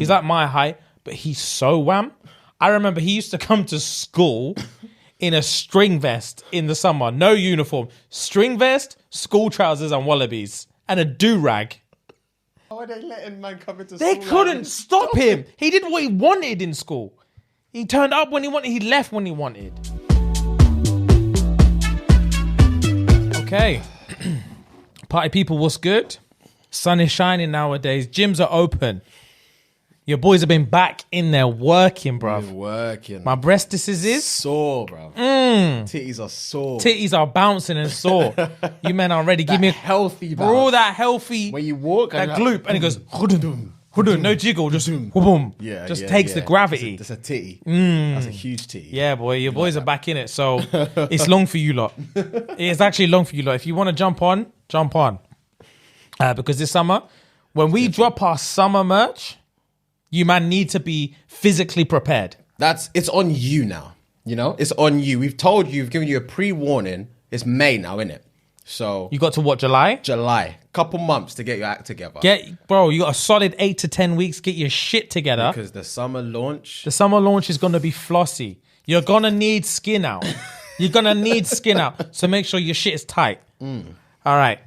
He's like my height, but he's so wham. I remember he used to come to school in a string vest in the summer, no uniform, string vest, school trousers and wallabies, and a do-rag. How are they letting man come into They school? couldn't stop him. He did what he wanted in school. He turned up when he wanted. He left when he wanted. Okay. Party people, what's good? Sun is shining nowadays. Gyms are open. Your boys have been back in there working, bruv. Been working. My breastises is sore, bro. Titties are sore. Titties are bouncing and sore. You men are ready. Give me a healthy bounce. bro, that healthy. When you walk, that glute, and it goes no jiggle, just boom. Yeah, just takes the gravity. That's a titty. That's a huge titty. Yeah, boy, your boys are back in it, so it's long for you lot. It's actually long for you lot. If you want to jump on, jump on. Because this summer, when we drop our summer merch, you man need to be physically prepared. It's on you now. You know, it's on you. We've told you, we've given you a pre-warning. It's May now, innit? So you got to what, July? Couple months to get your act together. Bro, you got a solid 8 to 10 weeks. Get your shit together. Because the summer launch is going to be flossy. You're going to need skin out. You're going to need skin out. So make sure your shit is tight. All right.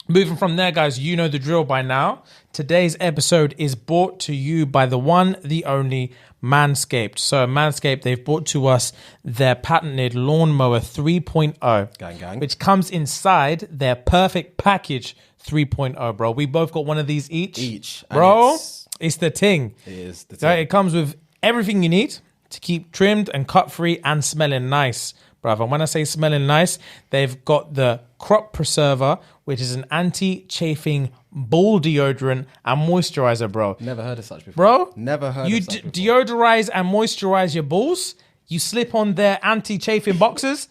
Moving from there, guys, you know the drill by now. Today's episode is brought to you by the one, the only Manscaped. So Manscaped, they've brought to us their patented Lawnmower 3.0. Gang. Which comes inside their Perfect Package 3.0, bro. We both got one of these each. Bro, it's the ting. It is the ting. So it comes with everything you need to keep trimmed and cut-free and smelling nice, bruv. And when I say smelling nice, they've got the Crop Preserver, which is an anti-chafing ball deodorant and moisturizer, bro. Never heard of such before. Bro, never heard of such before. You deodorize and moisturize your balls. You slip on their anti-chafing boxers.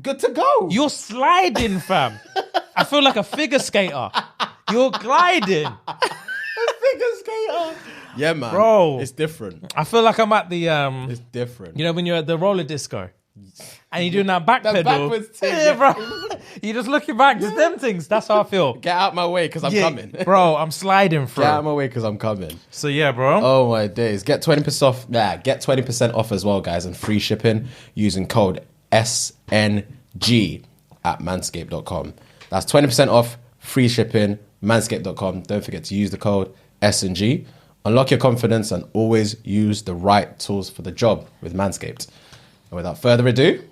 Good to go. You're sliding, fam. I feel like a figure skater. You're gliding. A figure skater. Yeah, man. Bro. It's different. I feel like I'm at the... It's different. You know when you're at the roller disco? And you're doing that back pedal. Backwards thing. Yeah, bro. You're just looking back. Just them things. That's how I feel. Get out my way because I'm coming. Bro, I'm sliding through. Get out my way because I'm coming. So yeah, bro. Oh my days. Get 20% off. Yeah, get 20% off as well, guys, and free shipping using code SNG at manscaped.com. That's 20% off, free shipping, manscaped.com. Don't forget to use the code SNG. Unlock your confidence and always use the right tools for the job with Manscaped. And without further ado,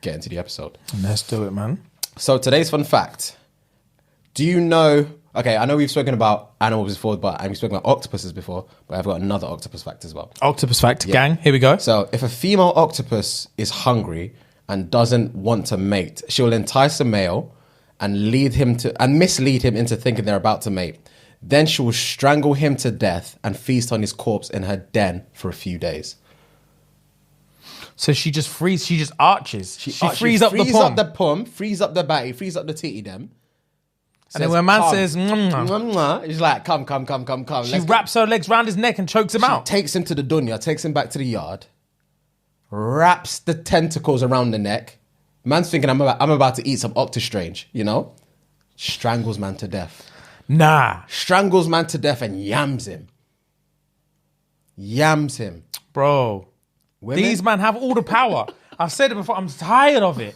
get into the episode. Let's do it, man. So today's fun fact. Do you know... Okay, I know we've spoken about animals before, and we've spoken about octopuses before, but I've got another octopus fact as well. Octopus fact, gang. Here we go. So if a female octopus is hungry and doesn't want to mate, she will entice a male and mislead him into thinking they're about to mate. Then she will strangle him to death and feast on his corpse in her den for a few days. So she just arches. She frees up the pom. Frees up the batty, frees up the titty dem. And then when a man says, he's like, come. She wraps her legs around his neck and chokes him out. Takes him to the dunya, takes him back to the yard, wraps the tentacles around the neck. Man's thinking, I'm about to eat some Octastrange, you know? Strangles man to death. Nah. Strangles man to death and yams him. Bro. Women? These men have all the power. I've said it before. I'm tired of it.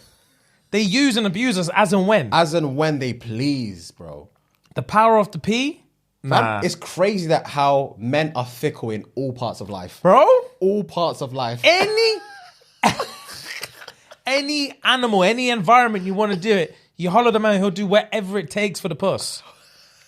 They use and abuse us as and when. As and when they please, bro. The power of the P? Nah. It's crazy that how men are fickle in all parts of life. Bro? All parts of life. Any animal, any environment you want to do it, you holler the man, he'll do whatever it takes for the puss.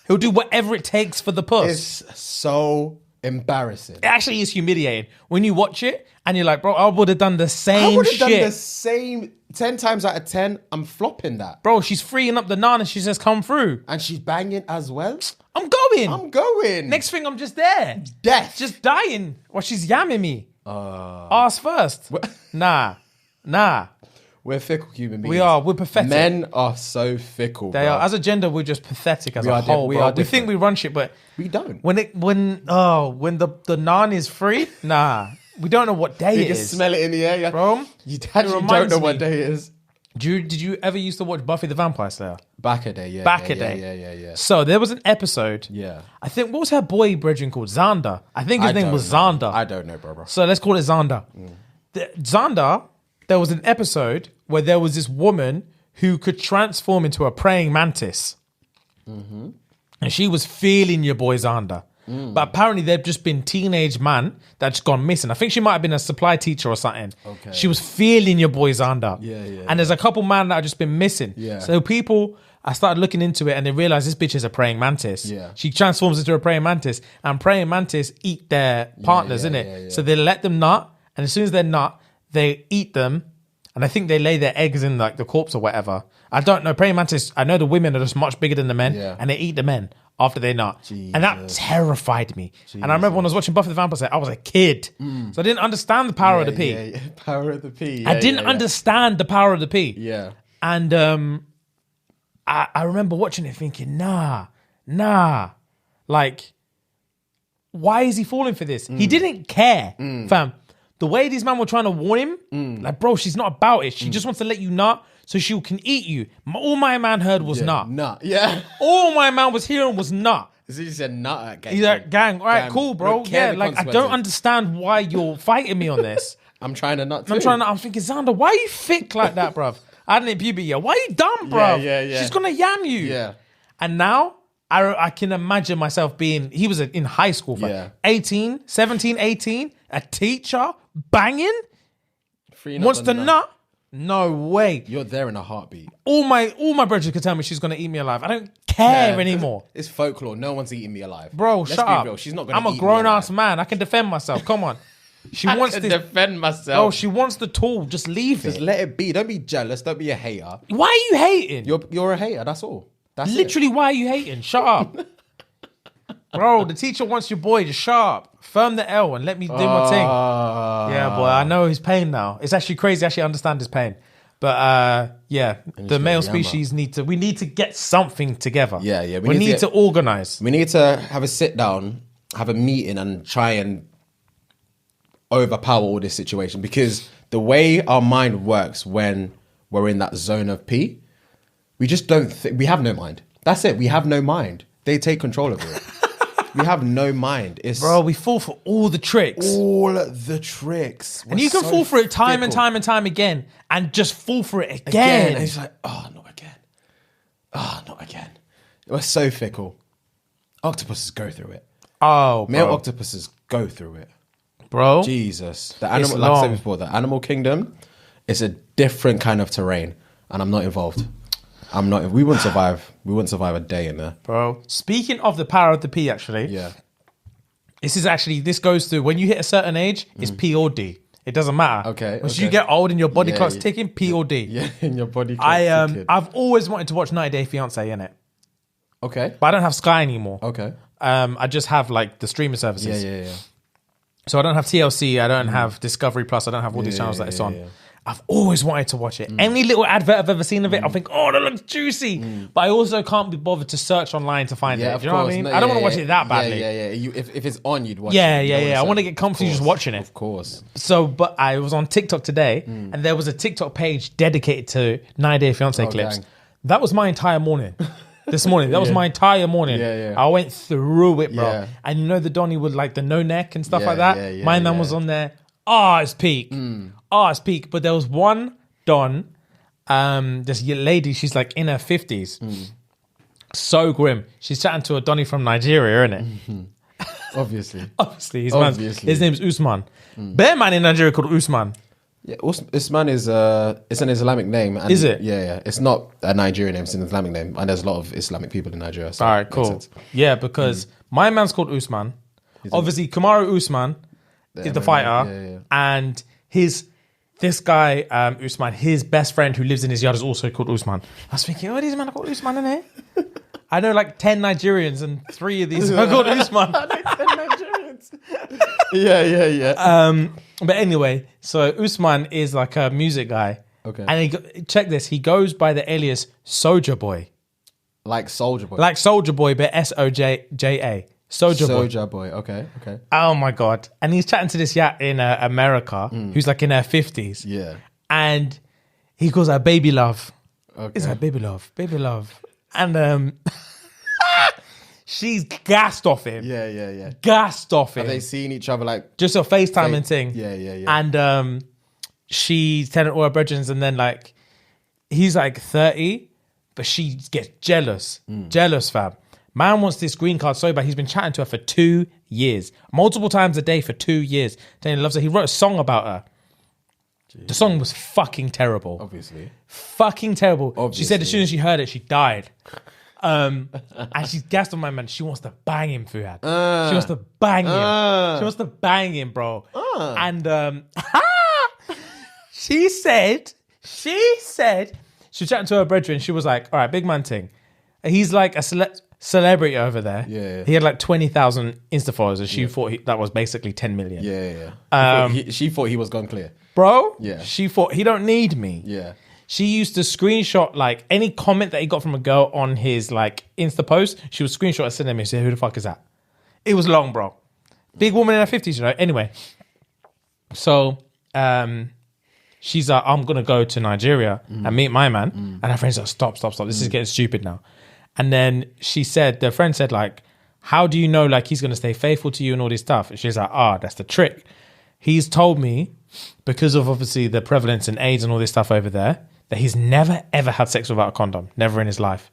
He'll do whatever it takes for the puss. It's so embarrassing. It actually is humiliating. When you watch it and you're like, bro, I would have done the same shit. I would have done the same. 10 times out of 10, I'm flopping that. Bro, she's freeing up the nana. She says, come through. And she's banging as well. I'm going. Next thing, I'm just there. Death. Just dying while she's yamming me. Ass first. Nah. We're fickle human beings. We are. We're pathetic. Men are so fickle. They are. As a gender, we're just pathetic as a whole. We think we run shit, but we don't. When the naan is free, nah. We don't know what day it is. You can smell it in the air. Bro, you actually don't know what day it is. Did you ever used to watch Buffy the Vampire Slayer? Back a day, yeah. Back a yeah, day. Yeah. So there was an episode. Yeah. I think, what was her boy brethren called? Xander. I think his name was Xander. I don't know, bro. So let's call it Xander. Xander, there was an episode where there was this woman who could transform into a praying mantis. Mm-hmm. And she was feeling your boy Xander. But apparently they've just been teenage man that's gone missing. I think she might have been a supply teacher or something. Okay. She was feeling your boy Xander. Yeah. And there's a couple man that have just been missing. Yeah. So people, I started looking into it and they realized this bitch is a praying mantis. Yeah. She transforms into a praying mantis, and praying mantis eat their partners, innit? Yeah. So they let them nut, and as soon as they're nut, they eat them, and I think they lay their eggs in like the corpse or whatever. I don't know. Praying mantis, I know the women are just much bigger than the men, and they eat the men after they nut. Jesus. And that terrified me. And I remember when I was watching Buffy the Vampire Slayer, I was a kid. So I didn't understand the power of the P. Yeah. Power of the P. I didn't understand the power of the P. Yeah. And I remember watching it thinking, nah. Like, why is he falling for this? He didn't care, fam. The way these men were trying to warn him, like, bro, she's not about it. She just wants to let you nut so she can eat you. All my man heard was nut. Nut. Yeah. All my man was hearing was nut. So you said nut at gang. He's like, gang, all right, Gang, cool, bro. don't care Yeah, the like, I don't consequences. understand why you're fighting me on this. I'm trying to nut too. I'm thinking, Xander, why are you thick like that, bruv? I hadn't hit puberty yet. Why are you dumb, bruv? Yeah. She's gonna yam you. Yeah. And now, I can imagine myself being, he was in high school, fam. Yeah. 17, 18, a teacher, banging, Free wants to nut. nut. No way. You're there in a heartbeat. All my brothers could tell me she's gonna eat me alive. I don't care anymore. It's folklore. No one's eating me alive. Bro, Let's shut be up. real. She's not gonna I'm a eat me grown ass alive. man. I can defend myself. Come on. She I wants can this. defend Bro, myself. she wants the tool. Just leave Just it. let it be. Don't be jealous. Don't be a hater. Why are you hating? You're a hater. That's all. That's Literally, why are you hating? Shut up. Bro, the teacher wants your boy to shut up. Firm the L and let me do my thing. Yeah, boy, I know his pain now. It's actually crazy. I actually understand his pain. But yeah, the male species need to get something together. Yeah. We need to organize. We need to have a sit down, have a meeting, and try and overpower all this situation, because the way our mind works when we're in that zone of P, we just don't we have no mind. That's it. We have no mind. They take control of it. We have no mind. Bro, we fall for all the tricks. All the tricks. And you can fall for it time and time again and just fall for it again. And it's like, oh, not again. Oh, not again. We're so fickle. Octopuses go through it. Oh, Male bro. octopuses go through it. Bro. Jesus. The animal, like I said before, the animal kingdom is a different kind of terrain, and I'm not involved. We wouldn't survive. We wouldn't survive a day in there. Bro. Speaking of the power of the P, actually. Yeah. This goes through, when you hit a certain age, it's P or D. It doesn't matter. Okay, Once okay. you get old and your body clock's yeah. ticking, P or D. Yeah, in your body. Kid. I've always wanted to watch 90 Day Fiance, innit? Okay. But I don't have Sky anymore. Okay. I just have like the streaming services. Yeah. So I don't have TLC, I don't have Discovery Plus, I don't have all these channels that it's on. Yeah. I've always wanted to watch it. Any little advert I've ever seen of it, I think, oh, that looks juicy. But I also can't be bothered to search online to find it. Do you know what I mean? No, I don't want to watch it that badly. Yeah. If it's on, you'd watch it. Yeah. I want to get comfortable just watching it. Of course. So, but I was on TikTok today, and there was a TikTok page dedicated to 90 Day Fiance clips. Dang. That was my entire morning. This morning. That was my entire morning. Yeah. I went through it, bro. Yeah. And you know the Donny with like the no neck and stuff Yeah, like that? yeah, My man was on there. It's peak. It's peak. But there was one Don, this lady, she's like in her 50s. So grim. She's chatting to a Donny from Nigeria, innit? Obviously. Obviously. His name's Usman. Bear man in Nigeria called Usman. Yeah, Usman is it's an Islamic name. And Is it? Yeah. It's not a Nigerian name, it's an Islamic name. And there's a lot of Islamic people in Nigeria. So All right, it makes cool. sense. Yeah, because my man's called Usman. Obviously, Kamaru Usman is the MMA, fighter. yeah. And this guy, Usman, his best friend who lives in his yard is also called Usman. I was thinking, these men are called Usman in here? I know like 10 Nigerians and 3 of these are called Usman. Yeah. But anyway, so Usman is like a music guy. Okay. And check this, he goes by the alias Soulja Boy. Like Soldier Boy. Like Soulja Boy, but Soja. Soulja Boy. Soulja Boy. Okay. Oh my God. And he's chatting to this yacht in America who's like in her 50s. Yeah. And He calls her baby love. Okay. He's like, baby love, baby love. And she's gassed off him. Yeah. Gassed off him. Are they seeing each other like... Just a FaceTime and thing. Yeah. And she's telling all her brethren, and then like, he's like 30, but she gets jealous. Jealous, fam. Man wants this green card so bad. He's been chatting to her for 2 years. Multiple times a day for 2 years. Then he loves her. He wrote a song about her. Jeez. The song was fucking terrible. Obviously. Fucking terrible. Obviously. She said as soon as she heard it, she died. And she's gassed on my man. She wants to bang him, Fuad. She wants to bang him. She wants to bang him, bro. And she said, she was chatting to her brethren. She was like, all right, big man thing. He's like a celebrity over there. Yeah. He had like 20,000 Insta followers, and she thought that was basically 10 million. Yeah. She thought he was gone clear. Bro, Yeah. she thought he don't need me. Yeah. She used to screenshot like any comment that he got from a girl on his like Insta post. She would screenshot and send him and say, who the fuck is that? It was long, bro. Big woman in her 50s, you know. Anyway, so she's like, I'm going to go to Nigeria and meet my man. And her friend's like, stop. This is getting stupid now. And then she said, the friend said like, how do you know like he's going to stay faithful to you and all this stuff? And she's like, that's the trick. He's told me, because of obviously the prevalence in AIDS and all this stuff over there, that he's never ever had sex without a condom, never in his life.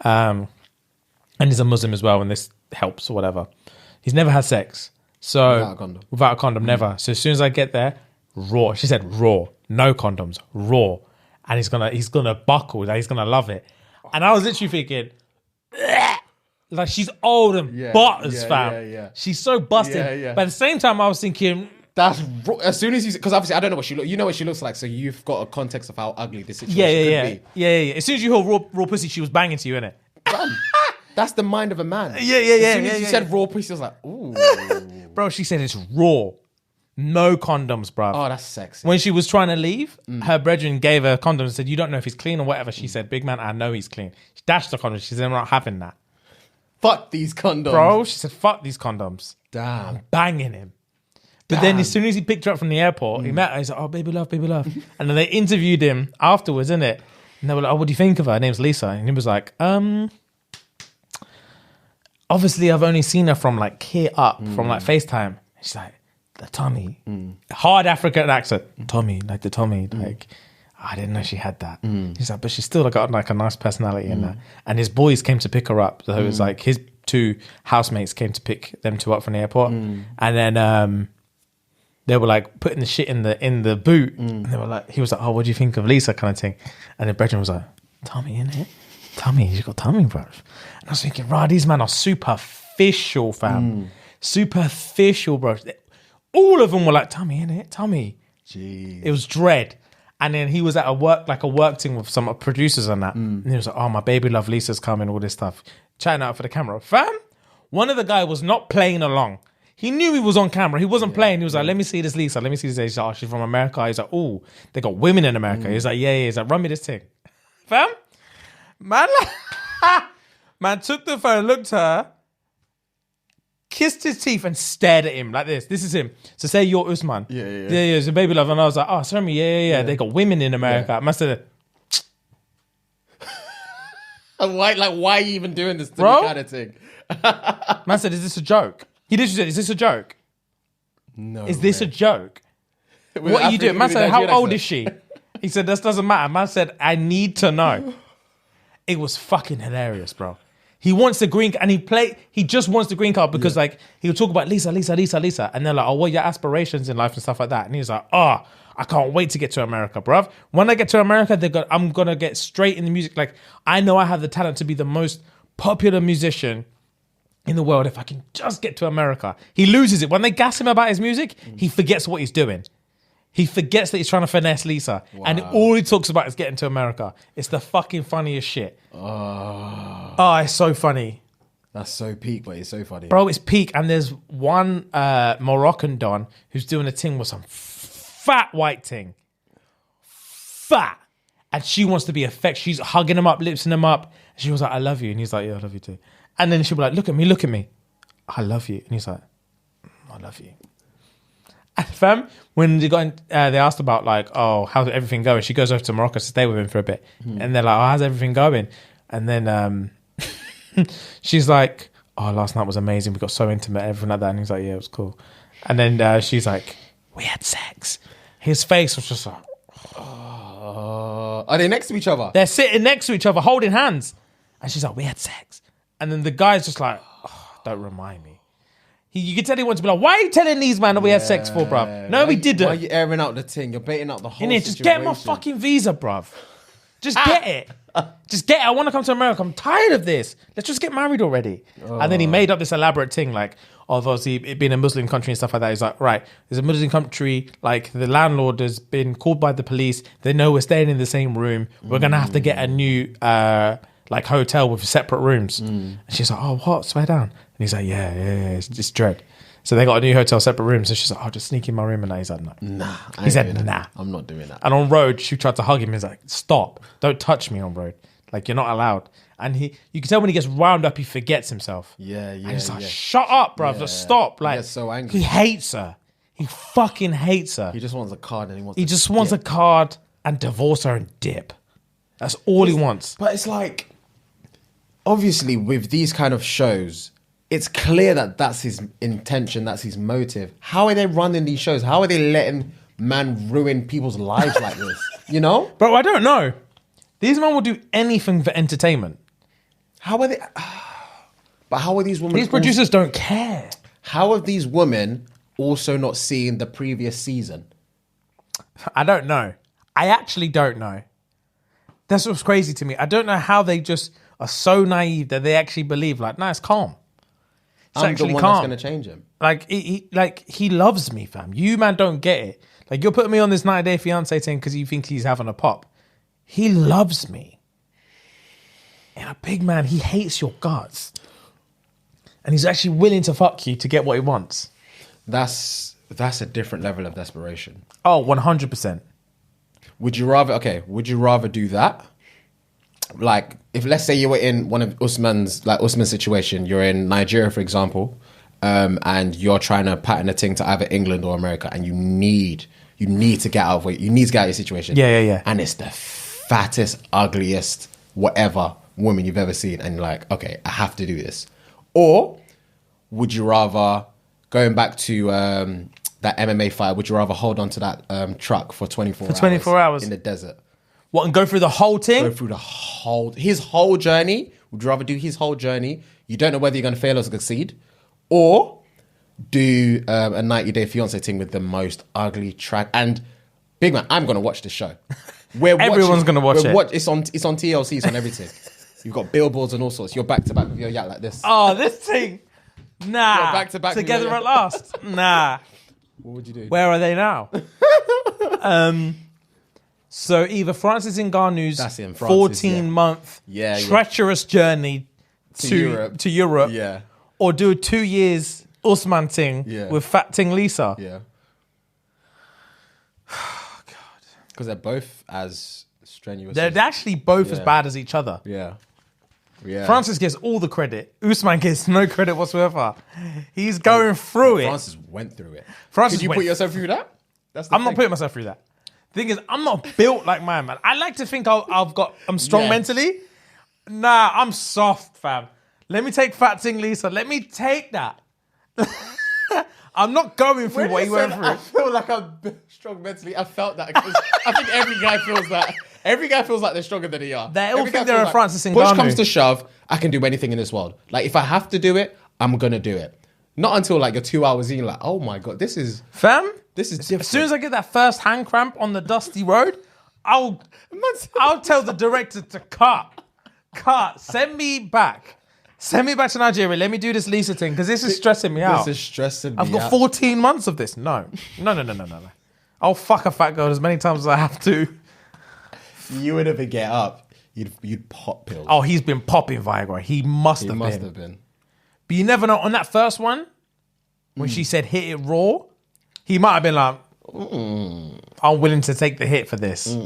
And he's a Muslim as well, and this helps or whatever. He's never had sex. So without a condom, never. So as soon as I get there, raw. She said raw, no condoms, raw. And he's gonna buckle, like he's gonna love it. And I was literally thinking, like she's old and butters, fam. Yeah. She's so busted. Yeah. But at the same time, I was thinking, that's as soon as you, because obviously I don't know what she looks. You know what she looks like, so you've got a context of how ugly this situation could be. Yeah. As soon as you heard raw pussy, she was banging to you, innit? That's the mind of a man. Yeah. As soon as you said raw pussy, I was like, ooh. Bro, she said it's raw, no condoms, bro. Oh, that's sexy. When she was trying to leave, her brethren gave her condoms and said, "You don't know if he's clean or whatever." She said, "Big man, I know he's clean." She dashed the condoms. She said, "I'm not having that." Fuck these condoms, bro. She said, "Fuck these condoms." Damn, I'm banging him. But then as soon as he picked her up from the airport, he met her. He's like, "Oh, baby love." And then they interviewed him afterwards, innit? And they were like, "Oh, what do you think of her?" Her name's Lisa. And he was like, obviously I've only seen her from like here up, from like FaceTime. And she's like, the Tommy. Hard African accent. Tommy, like the Tommy. Like, I didn't know she had that. He's like, but she's still got like a nice personality in there. And his boys came to pick her up. So it was like his 2 housemates came to pick them 2 up from the airport. And then they were like putting the shit in the boot. And they were like, he was like, "Oh, what do you think of Lisa?" kind of thing. And then Brethren was like, "Tommy, innit? Tommy, you got Tommy, bro." And I was thinking, right, these men are superficial, fam. Superficial, bro. All of them were like, "Tommy, innit? Tommy." Jeez. It was dread. And then he was at a work thing with some producers and that. And he was like, "Oh, my baby love Lisa's coming," all this stuff. Chatting out for the camera. Fam, one of the guy was not playing along. He knew he was on camera. He wasn't playing. He was like, "Let me see this Lisa. Let me see this." He's like, "Oh, she's from America." He's like, "Oh, they got women in America." He's like, yeah. He's like, "Run me this thing." Fam, man took the phone, looked at her, kissed his teeth and stared at him like this. This is him. So say you're Usman. Yeah. It's a baby love. And I was like, "Oh, sorry, yeah. They got women in America." I said, why are you even doing this to me kind of thing? Man said, "Is this a joke?" He literally said, "Is this a joke? No. Is this a joke? What are you doing?" Man said, "How old is she?" He said, "This doesn't matter." Man said, "I need to know." It was fucking hilarious, bro. He wants the green, and he just wants the green card because like he would talk about Lisa, and they're like, "Oh, what are your aspirations in life and stuff like that?" And he's like, "Oh, I can't wait to get to America, bruv. When I get to America, I'm gonna get straight in the music. Like, I know I have the talent to be the most popular musician in the world if I can just get to America." He loses it. When they gas him about his music, he forgets what he's doing. He forgets that he's trying to finesse Lisa. Wow. And all he talks about is getting to America. It's the fucking funniest shit. Oh, it's so funny. That's so peak, but it's so funny. Bro, it's peak. And there's one Moroccan Don who's doing a thing with some fat white thing. Fat. And she wants to be affectionate. She's hugging him up, lipsing him up. And she was like, "I love you." And he's like, "Yeah, I love you too." And then she'll be like, look at me. "I love you." And he's like, "I love you." And fam, when they got in, they asked about like, oh, how's everything going? She goes over to Morocco to stay with him for a bit, and they're like, oh, how's everything going? And then she's like, oh, last night was amazing. We got so intimate, everything like that. And he's like, yeah, it was cool. And then she's like, we had sex. His face was just like, Are they next to each other? they're sitting next to each other, holding hands. And she's like, we had sex. And then the guy's just like, oh, don't remind me. You can tell he wants to be like, why are you telling these man that we had sex for, bruv? No, we didn't. Why are you airing out the thing? You're baiting out the whole situation. Just get my fucking visa, bruv. Just get it. Just get it. I want to come to America. I'm tired of this. Let's just get married already. And then he made up this elaborate thing, like, obviously it being a Muslim country and stuff like that. He's like, right, there's a Muslim country, like the landlord has been called by the police. They know we're staying in the same room. We're going to have to get a new like hotel with separate rooms. And she's like, oh, what? Swear down. And he's like, yeah, it's dread. So they got a new hotel, separate rooms. So she's like, oh, just sneak in my room. And he's like, no. Nah. He said, nah. I'm not doing that. And on road, she tried to hug him. He's like, stop. Don't touch me on road. Like, you're not allowed. And you can tell when he gets wound up, he forgets himself. Yeah. And he's like, shut up, bruv. Just stop. Like, he gets so angry. He hates her. He fucking hates her. He just wants a card and He just wants a card and divorce her and dip. That's all he wants. But it's like, obviously with these kind of shows, it's clear that that's his intention, that's his motive. How are they running these shows? How are they letting man ruin people's lives like this? You know? Bro, I don't know. These men will do anything for entertainment. How are they... But how are these women... These producers don't care. How are these women also not seeing the previous season? I don't know. I actually don't know. That's what's crazy to me. I don't know how they just are so naive that they actually believe, like, no, it's calm. It's I'm the one calm. that's going to change him. Like, he loves me, fam. You, man, don't get it. Like, you're putting me on this 90-day fiance thing because you think he's having a pop. He loves me. And a big man, he hates your guts. And he's actually willing to fuck you to get what he wants. That's a different level of desperation. Oh, 100%. Would you rather do that? Like, if let's say you were in one of Usman's situation, you're in Nigeria, for example, and you're trying to pattern a thing to either England or America, and you need to get out of it. You need to get out of your situation. Yeah. And it's the fattest, ugliest, whatever woman you've ever seen, and you're like, okay, I have to do this. Or would you rather, going back to that MMA fight, would you rather hold on to that truck for 24 hours in the desert? What, and go through the whole thing? Go through his whole journey. Would you rather do his whole journey? You don't know whether you're going to fail or succeed. Or do a 90-day fiance thing with the most ugly track. And big man, I'm going to watch this show. Everyone's going to watch it. It's on TLC, it's on everything. You've got billboards and all sorts. You're back to back with your yacht like this. Oh, this thing. Nah. You're back to back. Together at last. Nah. What would you do? Where are they now? So either Francis Ngannou's 14-month treacherous journey to Europe, yeah, or do a 2 years Usman thing with Fat Ting Lisa. Yeah. Oh, God. Because they're both as strenuous. They're actually both as bad as each other. Yeah. Yeah. Francis gets all the credit. Usman gets no credit whatsoever. He's going through it. Francis went through it. Could you put yourself through that? I'm not putting myself through that. The thing is, I'm not built like my man. I like to think I'm strong mentally. Nah, I'm soft, fam. Let me take Fat Ting Lisa. Let me take that. I'm not going through what he went through. I feel like I'm strong mentally. I felt that because I think every guy feels that. Every guy feels like they're stronger than they are. They all think they're a Francis Ngannou. Push comes to shove, I can do anything in this world. Like, if I have to do it, I'm going to do it. Not until like you're 2 hours in, you're like, oh my God, this is different. As soon as I get that first hand cramp on the dusty road, I'll tell the director to cut, send me back to Nigeria. Let me do this Lisa thing because this is stressing me out. This is stressing me out. I've got 14 months of this. No. I'll fuck a fat girl as many times as I have to. You would never get up. You'd pop pills. Oh, he's been popping Viagra. He must have been. But you never know. On that first one, when she said hit it raw, he might have been like, I'm willing to take the hit for this.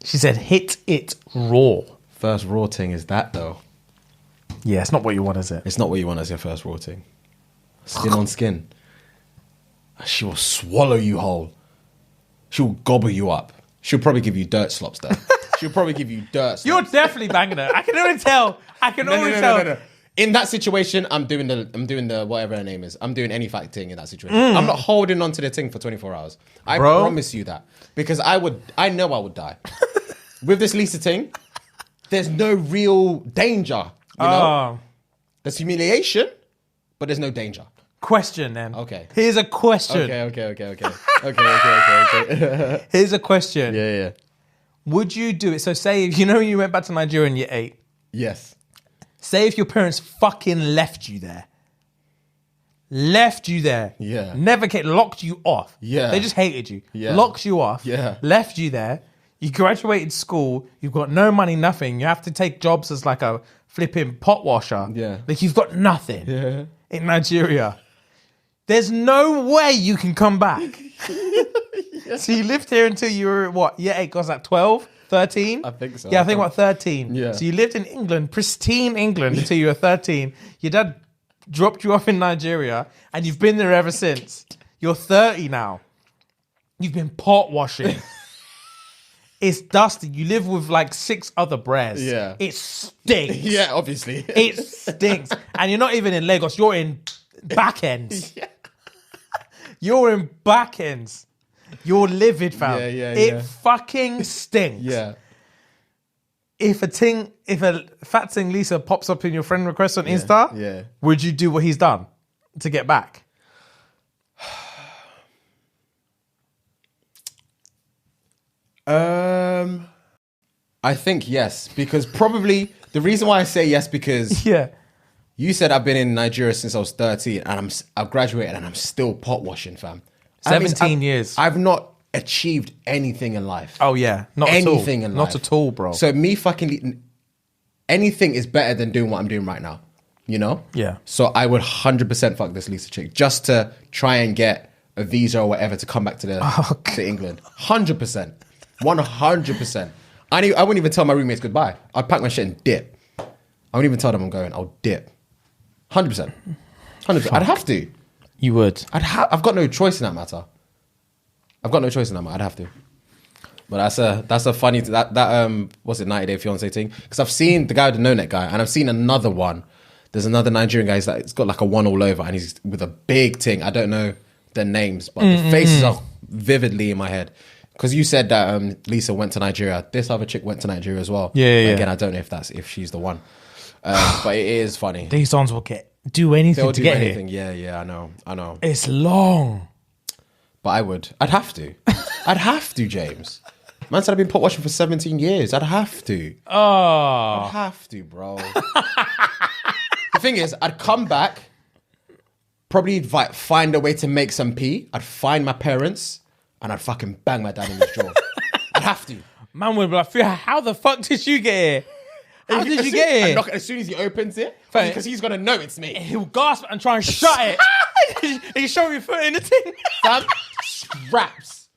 She said hit it raw. First raw thing is that though. Yeah, it's not what you want, is it? It's not what you want as your first raw thing. Skin on skin. She will swallow you whole. She will gobble you up. She'll probably give you dirt slops there. She'll probably give you dirt slops. You're definitely banging her. I can already tell. No. In that situation, I'm doing the whatever her name is. I'm doing any fact thing in that situation. I'm not holding on to the thing for 24 hours. I promise you that. Because I know I would die. With this Lisa thing, there's no real danger. You know? There's humiliation, but there's no danger. Question then. Okay. Here's a question. Okay. Here's a question. Yeah. Would you do it? So say if you went back to Nigeria and you're 8. Yes. Say if your parents fucking left you there. Yeah. Never locked you off. Yeah. They just hated you. Yeah. Locked you off. Yeah. Left you there. You graduated school. You've got no money, nothing. You have to take jobs as like a flipping pot washer. Yeah. Like you've got nothing. Yeah. In Nigeria. There's no way you can come back. So you lived here until you were what? Yeah, 8 was that 12, 13? I think so. Yeah, I think about 13. Yeah. So you lived in England, pristine England, until you were 13. Your dad dropped you off in Nigeria, and you've been there ever since. You're 30 now. You've been pot washing. It's dusty. You live with like 6 other bres. Yeah. It stinks. Yeah, obviously. It stinks. And you're not even in Lagos. You're in back ends. Yeah. You're in back ends. You're livid, fam. Yeah. It fucking stinks. Yeah. If a fat thing Lisa pops up in your friend request on Insta, would you do what he's done to get back? I think yes, because probably the reason why I say yes because you said I've been in Nigeria since I was 13 and I've graduated and I'm still pot washing, fam. 17 years. I've not achieved anything in life. Oh yeah, not anything at all. in life. Not at all, bro. So me fucking anything is better than doing what I'm doing right now. You know? Yeah. So I would 100% fuck this Lisa chick just to try and get a visa or whatever to come back to to England. 100%. 100%. I wouldn't even tell my roommates goodbye. I'd pack my shit and dip. I wouldn't even tell them I'm going. I'll dip. 100%. 100%. I'd have to. You would. I've got no choice in that matter. I'd have to. But that's a funny what's it, 90 Day Fiance thing? Because I've seen the guy with the no neck guy, and I've seen another one. There's another Nigerian guy. He's got like a one all over, and he's with a big thing. I don't know their names, but the faces are vividly in my head. Because you said that Lisa went to Nigeria. This other chick went to Nigeria as well. Yeah. Again, I don't know if she's the one. But it is funny. These sons will do anything to get here. Yeah, I know. It's long. But I'd have to. I'd have to, James. Man said I've been pot washing for 17 years. I'd have to. Oh. I'd have to, bro. The thing is, I'd come back, probably find a way to make some pee. I'd find my parents, and I'd fucking bang my dad in his jaw. I'd have to. Man would be like, how the fuck did you get here? How did you get here? As soon as he opens it, because he's going to know it's me. He'll gasp and try and shut it. You show your foot in the thing. Fam, scraps.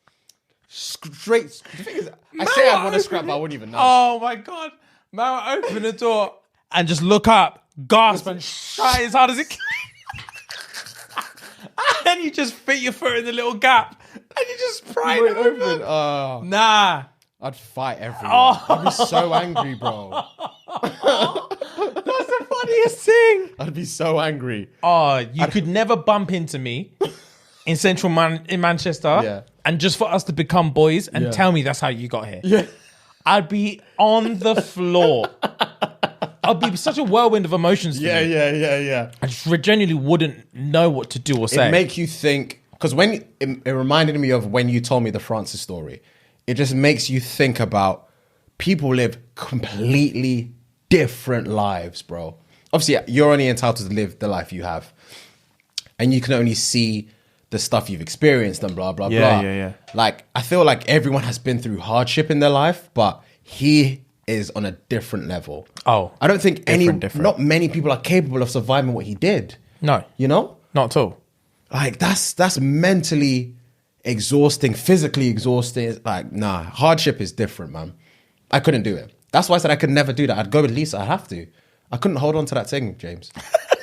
Straight. The thing is, I say I want to scrap, but I wouldn't even know. Oh my God. Man would open the door and just look up, gasp and shut it as hard as it can. And then you just fit your foot in the little gap and you just pry it open. Nah. I'd fight everyone. I'd be so angry, bro. That's the funniest thing. I'd be so angry. Oh, you could never bump into me in in Manchester and just for us to become boys and tell me that's how you got here. Yeah. I'd be on the floor. I'd be such a whirlwind of emotions. Yeah. I just genuinely wouldn't know what to do or say. It make you think, because when it reminded me of when you told me the Francis story. It just makes you think about people live completely different lives, bro. Obviously, you're only entitled to live the life you have. And you can only see the stuff you've experienced and blah, blah, blah. Yeah. Like, I feel like everyone has been through hardship in their life, but he is on a different level. Oh. I don't think different. not many people are capable of surviving what he did. No. You know? Not at all. Like, that's mentally exhausting, physically exhausting. Like, nah, hardship is different, man. I couldn't do it. That's why I said I could never do that. I'd go with Lisa. I'd have to. I couldn't hold on to that thing, James.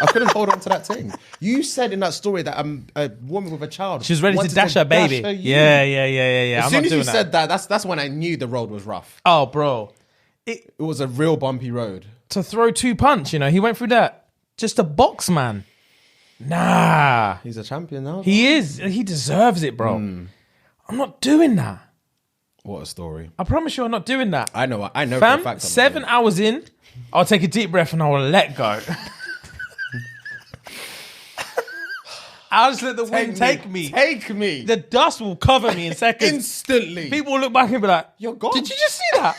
I couldn't hold on to that thing. You said in that story that a woman with a child. She's ready to wanted dash her baby. Yeah. As I'm soon not as doing you said that, that's when I knew the road was rough. Oh, bro. It was a real bumpy road. To throw 2 punch, he went through that. Just a box, man. Nah. He's a champion now. He is. He deserves it, bro. I'm not doing that. What a story. I promise you I'm not doing that. I know for a Fam, fact. 7 hours in, I'll take a deep breath and I will let go. I'll just let the wind take me. Take me. The dust will cover me in seconds. Instantly. People will look back and be like, you're gone. Did you just see that?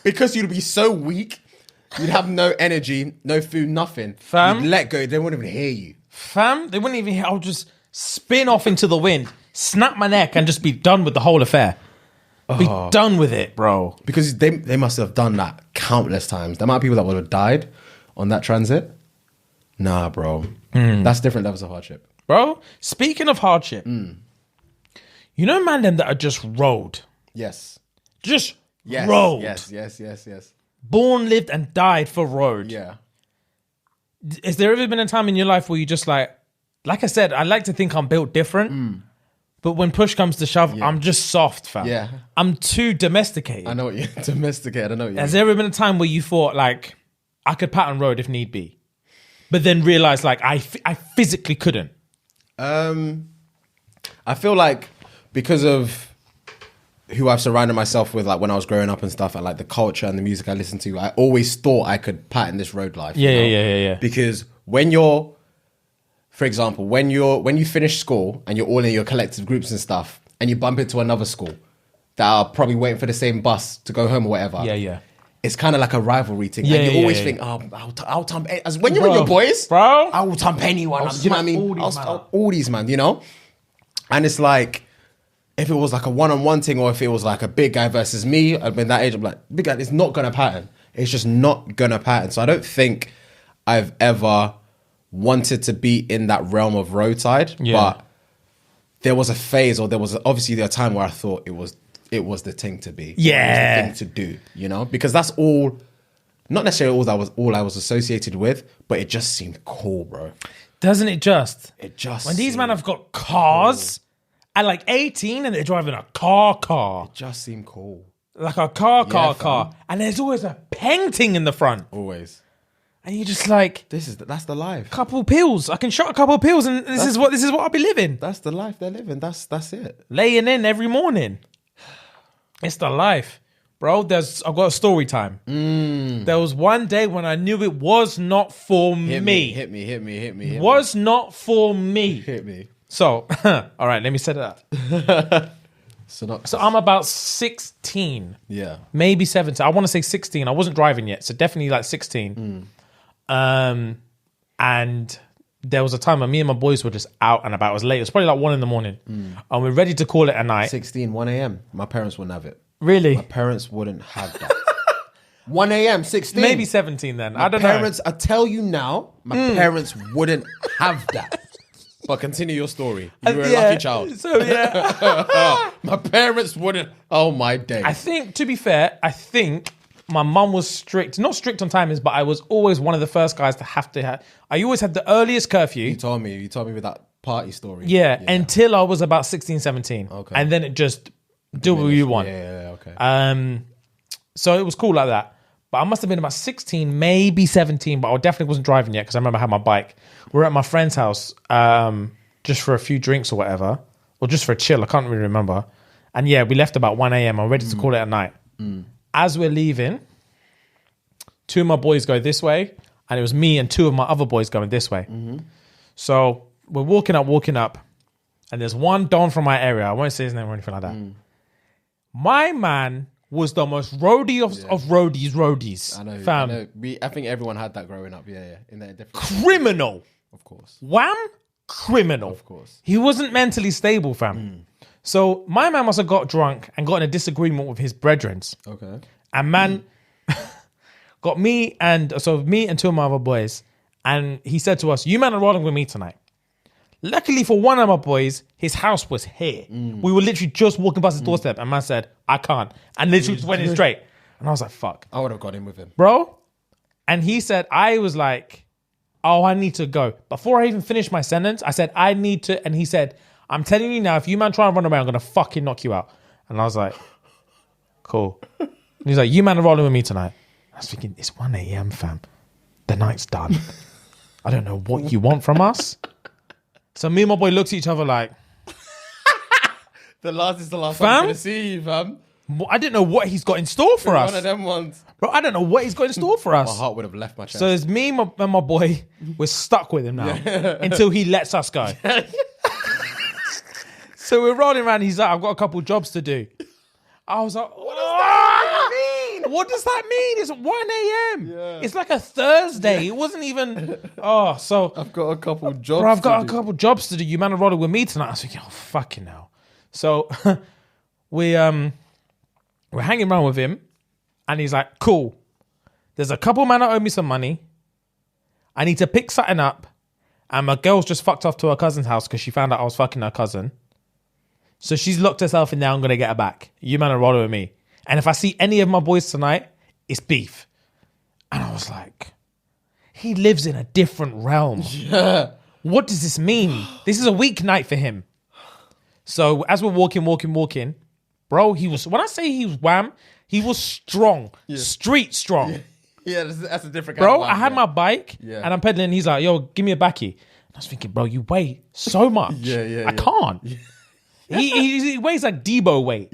Because you'd be so weak. You'd have no energy, no food, nothing. Fam. You'd let go. They wouldn't even hear you. Fam, they wouldn't even hear. I'll just spin off into the wind, snap my neck, and just be done with the whole affair. Be done with it, bro. Because they must have done that countless times. The amount of people that would have died on that transit. Nah, bro. That's different levels of hardship. Bro, speaking of hardship, you know man them that are just road? Yes. Just Yes. road. Yes. Born, lived, and died for road. Yeah. Has there ever been a time in your life where you just like I said, I like to think I'm built different, but when push comes to shove, I'm just soft, fam. Yeah. I'm too domesticated. I know what you're domesticated. I know what you Has there ever been a time where you thought like I could pattern road if need be, but then realized like I physically couldn't? I feel like because of who I've surrounded myself with, like when I was growing up and stuff, and like the culture and the music I listened to, I always thought I could pattern this road life. Yeah. Because when you're, for example, when you finish school and you're all in your collective groups and stuff, and you bump into another school that are probably waiting for the same bus to go home or whatever. Yeah. It's kind of like a rivalry thing. Yeah, and you always yeah. think, I'll thump, as when you're with your boys, bro, I will thump anyone. You know what I mean? All these, man, you know? And it's like, if it was like a one-on-one thing or if it was like a big guy versus me, I've been that age, I'm like, big guy, it's not going to pattern. It's just not going to pattern. So I don't think I've ever wanted to be in that realm of roadside. Yeah. But there was a phase, or there was obviously a time where I thought it was the thing to be. Yeah. It was the thing to do, you know? Because that's all, not necessarily all I was associated with, but it just seemed cool, bro. Doesn't it just? It just When these men have got cars at like 18 and they're driving a car. It just seemed cool. Like a car. fam. And there's always a painting in the front. Always. And you're just like, That's the life. couple pills. I can shot a couple of pills and this is what I'll be living. That's the life they're living. That's it. Laying in every morning. It's the life. Bro, I've got a story time. There was one day when I knew it was not for me. Hit me. Was not for me. Hit me. So, all right, let me set it up. So I'm about 16. Yeah. Maybe 17. I want to say 16. I wasn't driving yet, so definitely like 16. And there was a time when me and my boys were just out and about. It was late. It was probably like 1 a.m. And we're ready to call it a night. 16, 1 a.m. My parents wouldn't have it. Really? My parents wouldn't have that. 1 a.m., 16. Maybe 17 then. I don't Parents, know. I tell you now, my parents wouldn't have that. But continue your story. You were a lucky child. So, yeah. My parents wouldn't. Oh, my day. I think, to be fair, my mum was strict. Not strict on timings, but I was always one of the first guys to have to have. I always had the earliest curfew. You told me with that party story. Yeah, until I was about 16, 17. Okay. And then it just, do what you want. Yeah, okay. So it was cool like that. But I must have been about 16, maybe 17, but I definitely wasn't driving yet because I remember I had my bike. We were at my friend's house just for a few drinks or whatever, or just for a chill. I can't really remember. And yeah, we left about 1 a.m. I'm ready to call it a night. As we're leaving, 2 of my boys go this way, and it was me and 2 of my other boys going this way. So we're walking up, and there's one don from my area. I won't say his name or anything like that. My man was the most roadie of roadies. I know. Fam. I know. I think everyone had that growing up. Yeah. In their different. Criminal. Of course. Wham? Criminal. Of course. He wasn't mentally stable, fam. So my man must have got drunk and got in a disagreement with his brethrens. Okay. And man got me and 2 of my other boys. And he said to us, you man are rolling with me tonight. Luckily for one of my boys, his house was here. We were literally just walking past his doorstep and man said, I can't. And literally just went in straight. And I was like, fuck. I would have got in with him. Bro, And he said, I was like, oh, I need to go. Before I even finished my sentence, I said, I need to. And he said, I'm telling you now, if you man try and run away, I'm going to fucking knock you out. And I was like, cool. And he's like, you man are rolling with me tonight. I was thinking, it's 1 a.m, fam. The night's done. I don't know what you want from us. So me and my boy looked at each other like, the last is the last fam? I'm going to see you, fam. I didn't know what he's got in store for us. One of them ones. Bro, I don't know what he's got in store for us. My heart would have left my chest. So it's me and my boy. We're stuck with him now until he lets us go. So we're rolling around. He's like, I've got a couple jobs to do. I was like, what does that mean? What does that mean? It's 1 a.m. Yeah. It's like a Thursday. It wasn't even. So I've got a couple jobs. Bro, I've got a couple jobs to do. You man are rolling with me tonight. I was thinking, oh fucking hell. So we're hanging around with him, and he's like, cool. There's a couple man that owe me some money. I need to pick something up, and my girl's just fucked off to her cousin's house because she found out I was fucking her cousin. So she's locked herself in there. I'm gonna get her back. You man are rolling with me. And if I see any of my boys tonight, it's beef. And I was like, he lives in a different realm. Yeah. What does this mean? This is a weeknight for him. So as we're walking, bro, when I say he was wham, he was strong, street strong. Yeah, that's a different kind bro, of wham, I had my bike and I'm pedaling. He's like, yo, give me a backie. And I was thinking, bro, you weigh so much. I can't. He weighs like Debo weight.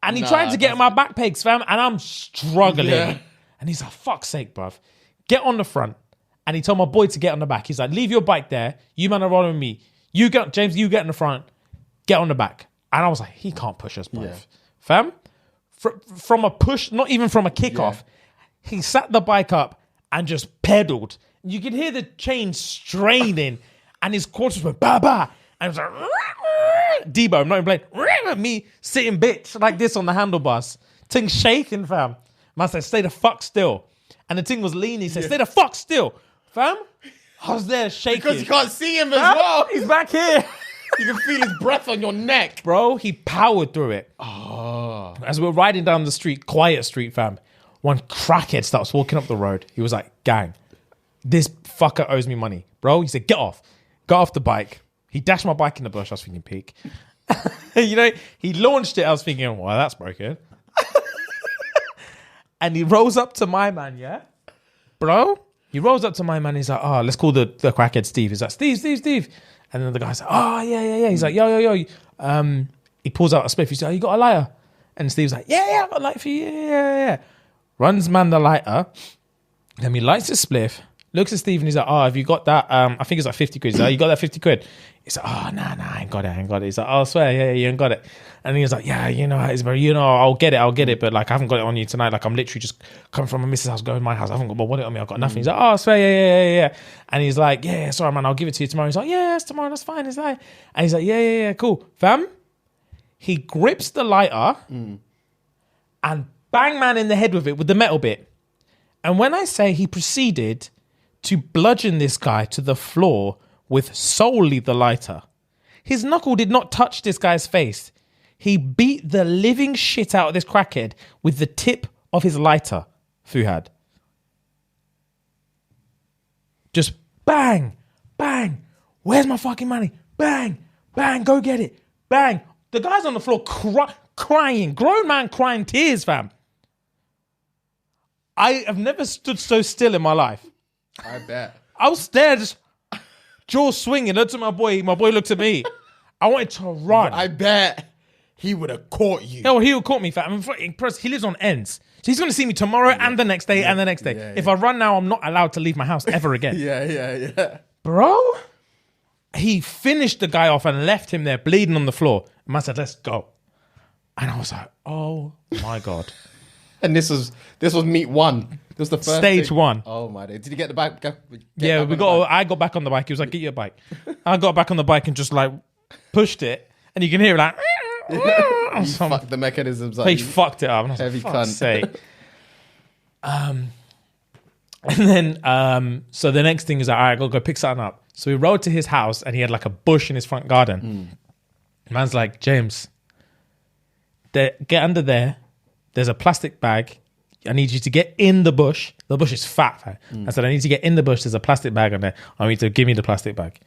And he tried to get on my back pegs, fam, and I'm struggling. Yeah. And he's like, fuck's sake, bruv. Get on the front. And he told my boy to get on the back. He's like, leave your bike there. You man are rolling with me. James, you get in the front. Get on the back. And I was like, he can't push us both. Yeah. Fam, from a push, not even from a kickoff, he sat the bike up and just pedaled. You could hear the chain straining and his quarters went ba-ba. And it was like, Debo, I'm not even playing. Me sitting bitch like this on the handlebars. Thing shaking, fam. Man said, stay the fuck still. And the thing was leaning. He said, stay the fuck still. Fam, I was there shaking. Because you can't see him as well. He's back here. You can feel his breath on your neck. Bro, he powered through it. Oh. As we're riding down the street, quiet street, fam, one crackhead starts walking up the road. He was like, gang, this fucker owes me money. Bro, he said, get off. Got off the bike. He dashed my bike in the bush. I was thinking, peak. You know, he launched it. I was thinking, well, that's broken. And he rolls up to my man, yeah? Bro, he rolls up to my man. He's like, oh, let's call the crackhead Steve. He's like, Steve. And then the guy's like, oh, yeah. He's like, yo. He pulls out a spliff. He's like, oh, you got a lighter? And Steve's like, yeah, I got a lighter for you. Yeah. Runs man the lighter. Then he lights his spliff. Looks at Steve and he's like, oh, have you got that? I think it's like 50 quid. He's like, you got that 50 quid? He's like, oh, nah, I ain't got it. He's like, oh, I swear, yeah, you ain't got it. And he's like, yeah, you know, I'll get it. But like, I haven't got it on you tonight. Like, I'm literally just coming from my missus' house, going to my house. I haven't got my wallet on me. I've got nothing. He's like, oh, I swear, yeah. And he's like, yeah, sorry, man, I'll give it to you tomorrow. He's like, yeah, it's tomorrow. That's fine. It's like, and he's like, yeah, cool. Fam, he grips the lighter and bang man in the head with it, with the metal bit. And when I say he proceeded to bludgeon this guy to the floor with solely the lighter. His knuckle did not touch this guy's face. He beat the living shit out of this crackhead with the tip of his lighter, Fuhad. Just bang, where's my fucking money? Bang, go get it. Bang. The guy's on the floor crying, grown man crying tears, fam. I have never stood so still in my life. I bet. I was there, just jaw swinging. Looked at my boy. My boy looked at me. I wanted to run. I bet he would have caught you. No, he would caught me, fam. He lives on ends. So he's going to see me tomorrow and the next day and the next day. Yeah, if I run now, I'm not allowed to leave my house ever again. Yeah. Bro, he finished the guy off and left him there bleeding on the floor. And I said, let's go. And I was like, oh my God. And this was meet one. This was the first Stage thing. one. Oh my day! Did you get the bike? I got back on the bike. He was like, "Get your bike." I got back on the bike and just like pushed it, and you can hear it like. You fucked the mechanisms up. He fucked it up. And I was heavy like, cunt. fuck's sake. And then, so the next thing is like, all right, I gotta go pick something up. So we rode to his house, and he had like a bush in his front garden. Man's like, James, get under there. There's a plastic bag. I need you to get in the bush. The bush is fat, fam. I said, I need to get in the bush. There's a plastic bag on there. I need to give me the plastic bag.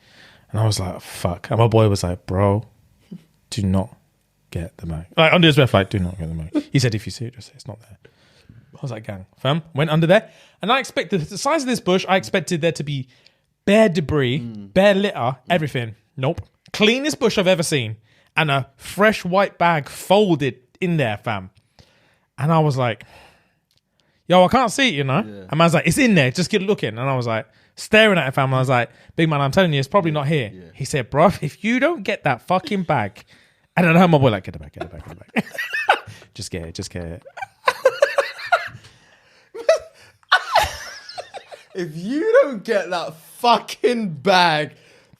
And I was like, fuck. And my boy was like, bro, do not get the bag. Like, under his breath, like, do not get the bag. He said, if you see it, just say it's not there. I was like, gang, fam. Went under there. And I expected, the size of this bush, I expected there to be bare debris, bare litter, everything. Nope. Cleanest bush I've ever seen. And a fresh white bag folded in there, fam. And I was like, yo, I can't see it, you know? Yeah. And man's like, it's in there, just keep looking. And I was like, staring at it, fam. I was like, big man, I'm telling you, it's probably not here. Yeah. He said, bro, if you don't get that fucking bag, and then I heard my boy like, get it back, get it back, get it back. Just get it. If you don't get that fucking bag,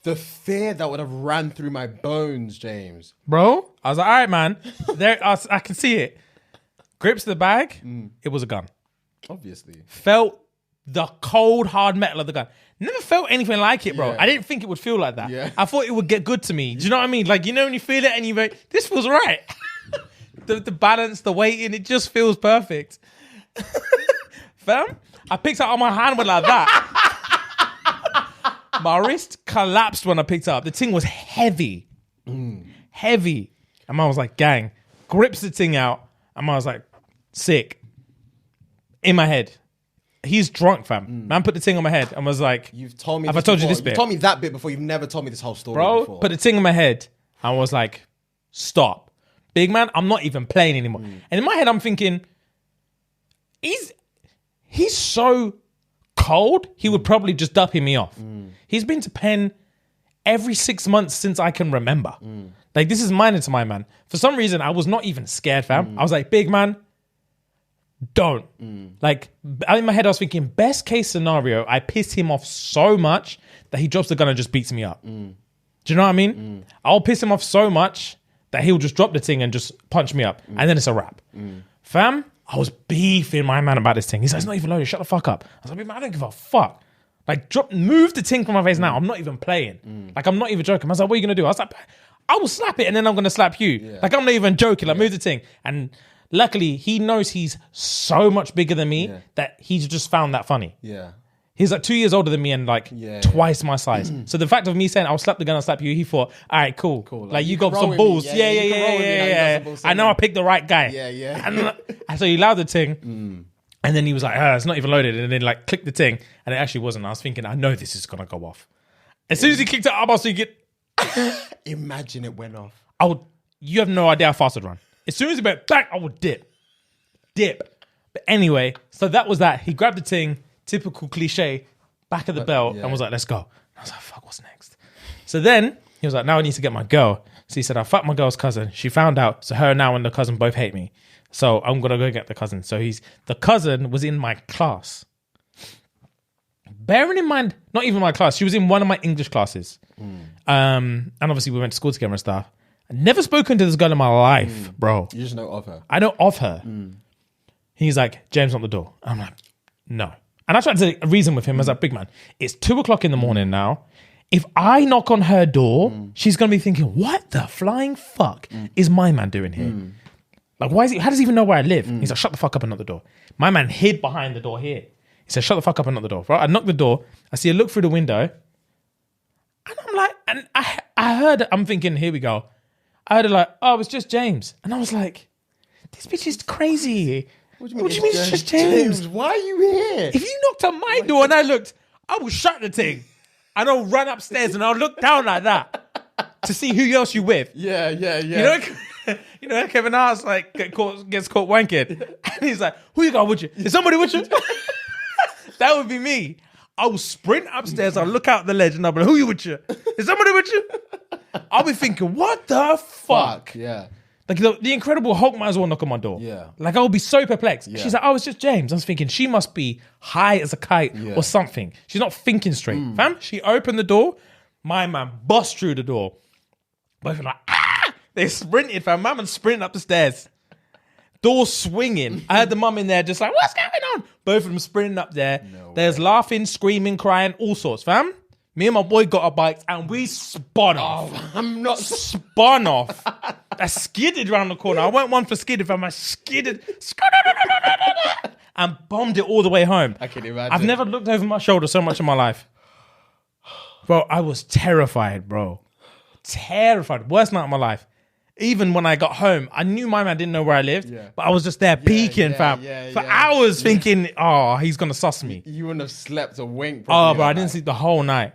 the fear that would have ran through my bones, James. Bro, I was like, all right, man. There, I can see it. Grips the bag, it was a gun. Obviously. Felt the cold, hard metal of the gun. Never felt anything like it, bro. Yeah. I didn't think it would feel like that. Yeah. I thought it would get good to me. Do you know what I mean? Like, you know when you feel it and you go, this feels right. the balance, the weighting, it just feels perfect. Fam, I picked it up on my hand with like that. My wrist collapsed when I picked it up. The thing was heavy. Heavy. And I was like, gang, grips the thing out. And I was like, sick. In my head. He's drunk, fam. Man put the thing on my head and was like, you've told me. Have I told you this bit? You told me that bit before. You've never told me this whole story before. Put the thing on my head and was like, stop. Big man, I'm not even playing anymore. And in my head, I'm thinking, he's so cold, he would probably just dupping me off. He's been to pen every 6 months since I can remember. Like, this is minor to my man. For some reason, I was not even scared, fam. I was like, big man, don't. Like, in my head, I was thinking, best case scenario, I piss him off so much that he drops the gun and just beats me up. Do you know what I mean? I'll piss him off so much that he'll just drop the thing and just punch me up. And then it's a wrap. Fam, I was beefing my man about this thing. He's like, it's not even loaded, shut the fuck up. I was like, man, I don't give a fuck. Like, move the thing from my face now. I'm not even playing. Like, I'm not even joking. I was like, what are you going to do? I was like, I will slap it and then I'm going to slap you. Yeah. Like, I'm not even joking. Like, move the thing. And luckily, he knows he's so much bigger than me that he's just found that funny. Yeah. He's like 2 years older than me and like twice my size. So the fact of me saying, I'll slap the gun, I'll slap you, he thought, all right, cool. Like, you got some balls. Yeah. I know I picked the right guy. Yeah. And so he allowed the thing. And then he was like, it's not even loaded. And then like clicked the thing. And it actually wasn't. I was thinking, I know this is going to go off. As soon as he kicked it up, I was thinking, imagine it went off. You have no idea how fast I'd run. As soon as it went back, I would dip. But anyway, so that was that. He grabbed the thing, typical cliche, back of the belt, and was like, let's go. And I was like, fuck, what's next? So then he was like, now I need to get my girl. So he said, I fucked my girl's cousin. She found out. So her now and the cousin both hate me. So I'm going to go get the cousin. So the cousin was in my class. Bearing in mind, not even my class. She was in one of my English classes. And obviously we went to school together and stuff. I've never spoken to this girl in my life, bro. You just know of her. I know of her. He's like, James, not the door. I'm like, no. And I tried to reason with him. I was like, big man, it's 2:00 in the morning now. If I knock on her door, she's going to be thinking, what the flying fuck is my man doing here? Like, how does he even know where I live? He's like, shut the fuck up and knock the door. My man hid behind the door here. He said, shut the fuck up and knock the door. Right? I knock the door. I see her look through the window. And I'm like, and I heard, I'm thinking, here we go. I heard her like, oh, it's just James. And I was like, this bitch is crazy. What do you mean it's just James? Why are you here? If you knocked on my door and I looked, I would shut the thing. And I'll run upstairs and I'll look down like that to see who else you with. Yeah. You know, Kevin Hart's like gets caught wanking. And he's like, who you got with you? Is somebody with you? That would be me. I will sprint upstairs, I'll look out the ledge and I'll be like, who you with you? Is somebody with you? I'll be thinking, what the fuck? Yeah. Like the Incredible Hulk might as well knock on my door. Yeah. Like I'll be so perplexed. Yeah. She's like, oh, it's just James. I was thinking she must be high as a kite or something. She's not thinking straight. Fam, she opened the door. My man bust through the door. Both are like, ah! They sprinted, fam. My man sprinting up the stairs. Door swinging. I had the mum in there just like, what's going on? Both of them sprinting up there. There's laughing, screaming, crying, all sorts, fam. Me and my boy got our bikes and we spun off. I'm not spun off. I skidded around the corner. I went one for skidded, fam. I skidded. and bombed it all the way home. I can imagine. I've never looked over my shoulder so much in my life. Bro, I was terrified, bro. Terrified. Worst night of my life. Even when I got home, I knew my man didn't know where I lived, but I was just there peeking, fam, for hours thinking, oh, he's going to suss me. You wouldn't have slept a wink. Oh, bro, I didn't sleep the whole night.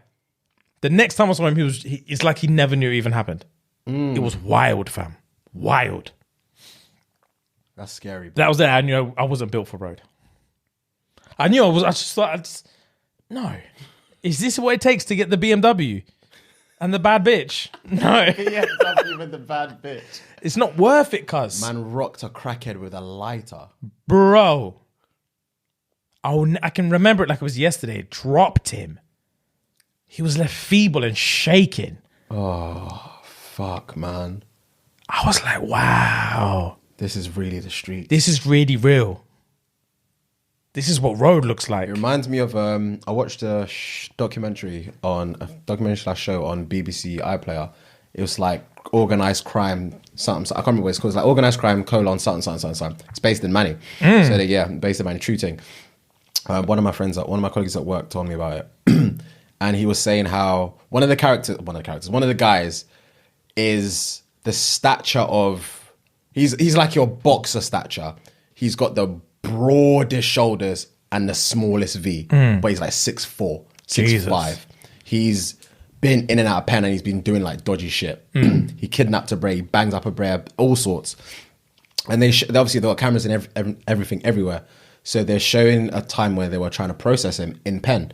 The next time I saw him, it's like he never knew it even happened. It was wild, fam. Wild. That's scary. Bro. That was it. I knew I wasn't built for road. I knew I was. I just thought, no. Is this what it takes to get the BMW and the bad bitch? No. BMW with the bad bitch. It's not worth it, cuz. Man rocked a crackhead with a lighter. Bro. I can remember it like it was yesterday. It dropped him. He was left feeble and shaking. Oh, fuck, man. I was like, wow. This is really the street. This is really real. This is what road looks like. It reminds me of, I watched a documentary / show on BBC iPlayer. It was like organized crime, something. I can't remember what it's called. It's like organized crime, : something. It's based in Manny. So based in Manny, true thing. One of my colleagues at work told me about it. And he was saying how one of the guys is the stature of, he's like your boxer stature. He's got the broadest shoulders and the smallest V, but he's like 6'4", 6'5". He's been in and out of pen and he's been doing like dodgy shit. He kidnapped a bray, he bangs up a bray, all sorts. And they obviously they've got cameras and everything everywhere. So they're showing a time where they were trying to process him in pen,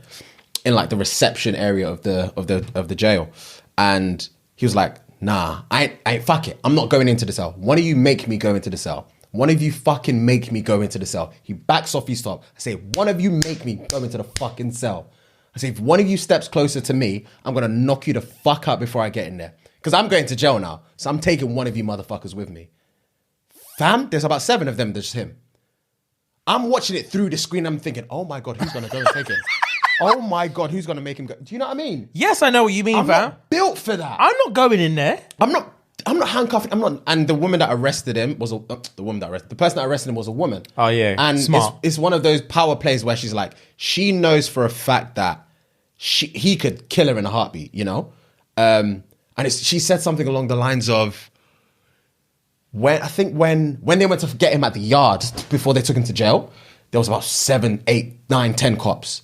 in like the reception area of the jail. And he was like, nah, I ain't fuck it. I'm not going into the cell. One of you make me go into the cell. One of you fucking make me go into the cell. He backs off his top. I say, one of you make me go into the fucking cell. I say, if one of you steps closer to me, I'm going to knock you the fuck out before I get in there. Because I'm going to jail now. So I'm taking one of you motherfuckers with me. Fam, there's about 7 of them. There's him. I'm watching it through the screen. I'm thinking, oh my God, who's going to go and take him? Oh my God, who's going to make him go? Do you know what I mean? Yes, I know what you mean, I'm fam. not built for that. I'm not going in there. I'm not handcuffing. I'm not. And the woman that arrested him was the person that arrested him was a woman. Oh yeah, and smart. It's one of those power plays where she's like, she knows for a fact that he could kill her in a heartbeat, you know. And she said something along the lines of, when they went to get him at the yard before they took him to jail, there was about 7, 8, 9, 10 cops.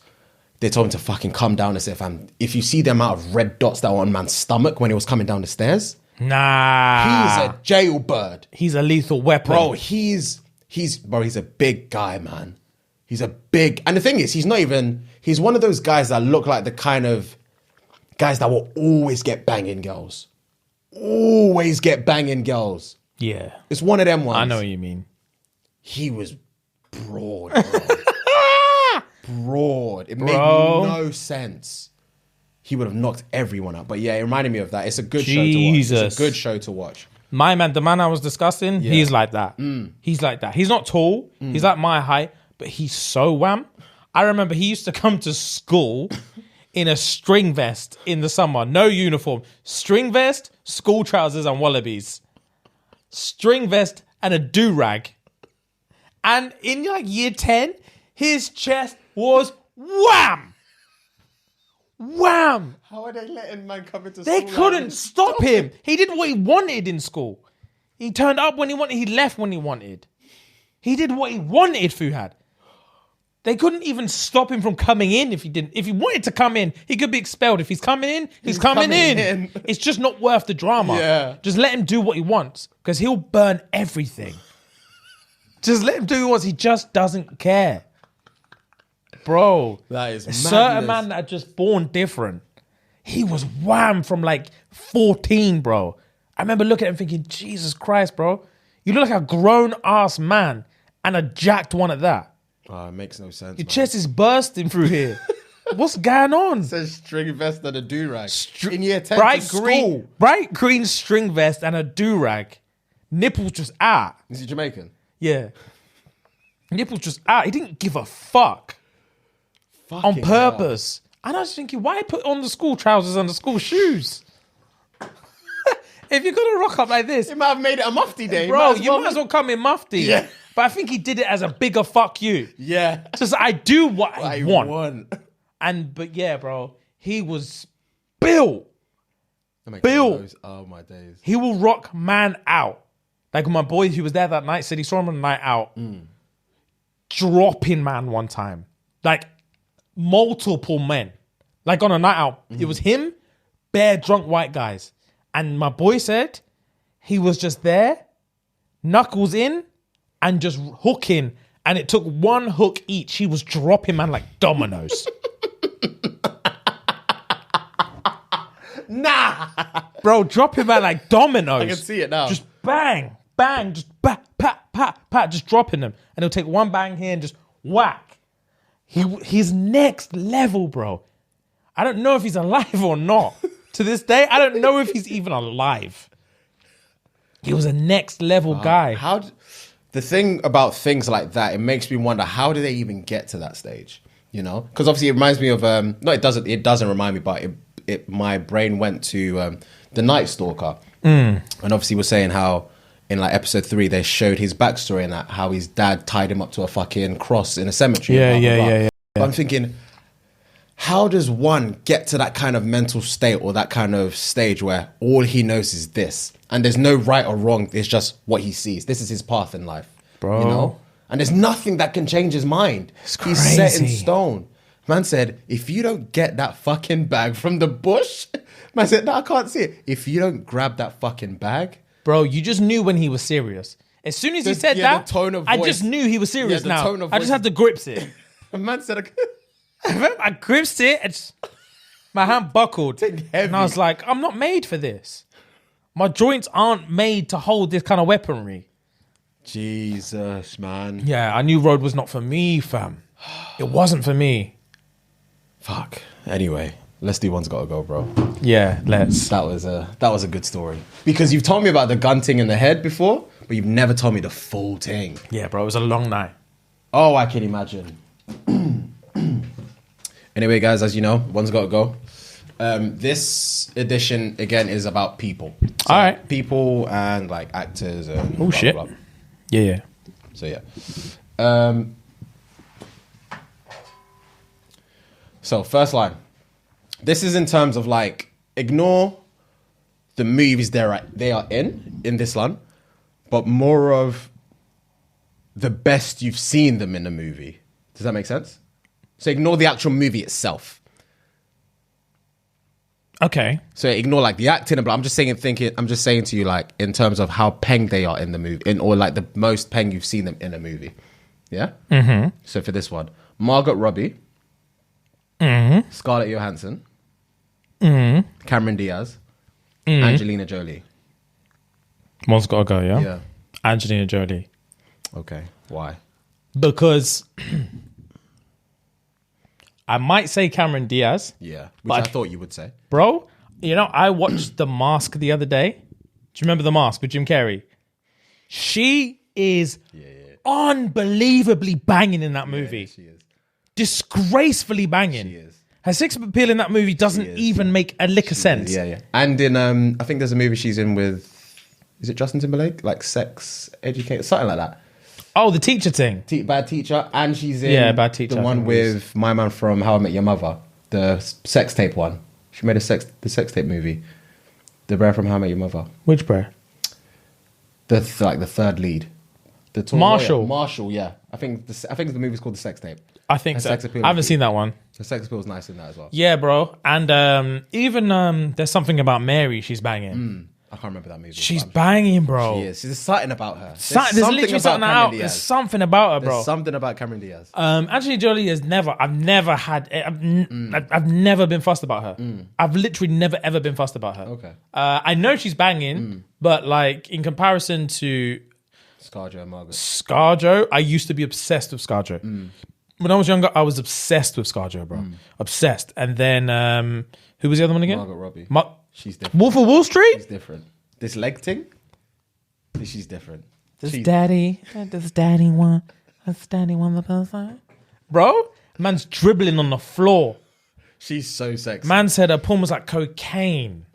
They told him to fucking come down and say, fam, if you see the amount of red dots that were on man's stomach when he was coming down the stairs, nah, he's a jailbird. He's a lethal weapon, bro. He's a big guy, man. He's a big, and the thing is, he's one of those guys that look like the kind of guys that will always get banging girls. Always get banging girls. Yeah. It's one of them ones. I know what you mean. He was broad, bro. Broad. It made no sense. He would have knocked everyone out. But yeah, it reminded me of that. It's a good show to watch. It's a good show to watch. My man, the man I was discussing, he's like that. He's like that. He's not tall. He's like my height, but he's so wham. I remember he used to come to school in a string vest in the summer. No uniform. String vest, school trousers and wallabies. String vest and a do-rag. And in like year 10, his chest was wham! Wham! How are they letting man come into school? They couldn't like stop him. He did what he wanted in school. He turned up when he wanted. He left when he wanted. He did what he wanted, Fuhad. They couldn't even stop him from coming in if he didn't. If he wanted to come in, he could be expelled. If he's coming in, he's coming in. It's just not worth the drama. Yeah. Just let him do what he wants because he'll burn everything. Just let him do what he wants. He just doesn't care. Bro, that is madness. A certain man that are just born different. He was wham from like 14, bro. I remember looking at him thinking, Jesus Christ, bro. You look like a grown-ass man and a jacked one at that. Oh, it makes no sense. Your chest is bursting through here. What's going on? It says string vest and a do-rag. In year 10 bright green string vest and a do-rag. Nipples just out. Is he Jamaican? Yeah. Nipples just out. He didn't give a fuck. Fucking on purpose. And I was thinking, why put on the school trousers and the school shoes? If you're going to rock up like this. It might have made it a mufti day. Bro, you might as well come in mufti. Yeah. But I think he did it as a bigger fuck you. Yeah. Just I do what I want. want. But yeah, bro, he was built. Bill. Oh my days. He will rock man out. Like my boy who was there that night said he saw him on a night out. Dropping man one time. Like multiple men. Like on a night out. It was him, bare drunk white guys. And my boy said he was just there, knuckles in, and just hooking. And it took one hook each. He was dropping man like dominoes. Nah. Bro, dropping man like dominoes. I can see it now. Just bang, bang, just pat, pat, pat, pat, just dropping them. And he'll take one bang here and just whack. He's next level, bro. I don't know if he's alive or not. To this day, I don't know if he's even alive. He was a next level guy. The thing about things like that, it makes me wonder, how do they even get to that stage? You know? Because obviously it reminds me of, no, it doesn't remind me, but my brain went to The Night Stalker. And obviously we're saying how in like episode 3, they showed his backstory and that how his dad tied him up to a fucking cross in a cemetery. Yeah. But I'm thinking, how does one get to that kind of mental state or that kind of stage where all he knows is this? And there's no right or wrong. It's just what he sees. This is his path in life. Bro. You know? And there's nothing that can change his mind. He's set in stone. Man said, if you don't get that fucking bag from the bush, man said, no, I can't see it. If you don't grab that fucking bag. Bro, you just knew when he was serious. As soon as he said that, the tone of I voice. just knew he was serious Yeah, the now. tone of I just voice. had to grips it. Man said, I gripped it and my hand buckled. Heavy. And I was like, I'm not made for this. My joints aren't made to hold this kind of weaponry. Jesus, man. Yeah, I knew road was not for me, fam. It wasn't for me. Fuck. Anyway, let's do One's Gotta Go, bro. Yeah, let's. That was a good story. Because you've told me about the gun thing in the head before, but you've never told me the full thing. Yeah, bro, it was a long night. Oh, I can imagine. Anyway, guys, as you know, One's Gotta Go. This edition, again, is about people. So, all right. People and, like, actors and Oh, shit. blah, blah. Yeah. So, yeah. So, first line. This is in terms of, like, ignore the movies they are in this line, but more of the best you've seen them in a movie. Does that make sense? So ignore the actual movie itself. Okay. So ignore like the acting and blah. I'm just saying to you like in terms of how peng they are in the movie, or like the most peng you've seen them in a movie. Yeah. Mm-hmm. So for this one, Margot Robbie, Scarlett Johansson, Cameron Diaz, Angelina Jolie. One's gotta go, yeah? Yeah. Angelina Jolie. Okay. Why? Because I might say Cameron Diaz. Yeah. Which But- I thought you would say. Bro, you know, I watched The Mask the other day. Do you remember The Mask with Jim Carrey? She is unbelievably banging in that movie. She is. Disgracefully banging. She is. Her sex appeal in that movie doesn't even make a lick of sense. Yeah. And in I think there's a movie she's in with, is it Justin Timberlake? Like Sex Educator, something like that. Oh, the teacher thing. Bad Teacher, and she's in Bad Teacher, the I one think it with my man from How I Met Your Mother, the sex tape one. She made the sex tape movie. The bear from How I Met Your Mother. Which bro? The third lead. The tall Marshall. lawyer. Marshall, yeah. I think the movie's called The Sex Tape. I think Her so. sex appeal I haven't is- seen that one. The sex appeal is nice in that as well. Yeah, bro. And even there's something about Mary she's banging. I can't remember that movie. She's but banging, bro. she is. There's something about her. There's literally something Cameron out. Diaz. There's something about her, bro. There's something about Cameron Diaz. Angelina Jolie has never. I've never had. I've never been fussed about her. I've literally never ever been fussed about her. Okay. I know she's banging, but like in comparison to ScarJo and Margaret. ScarJo, I used to be obsessed with ScarJo. When I was younger, I was obsessed with ScarJo, bro. Obsessed. And then who was the other one again? Margot Robbie. She's different. Wolf of Wall Street. She's different. This leg thing, she's different. Does daddy want the person? Bro, man's dribbling on the floor. She's so sexy. Man said her porn was like cocaine.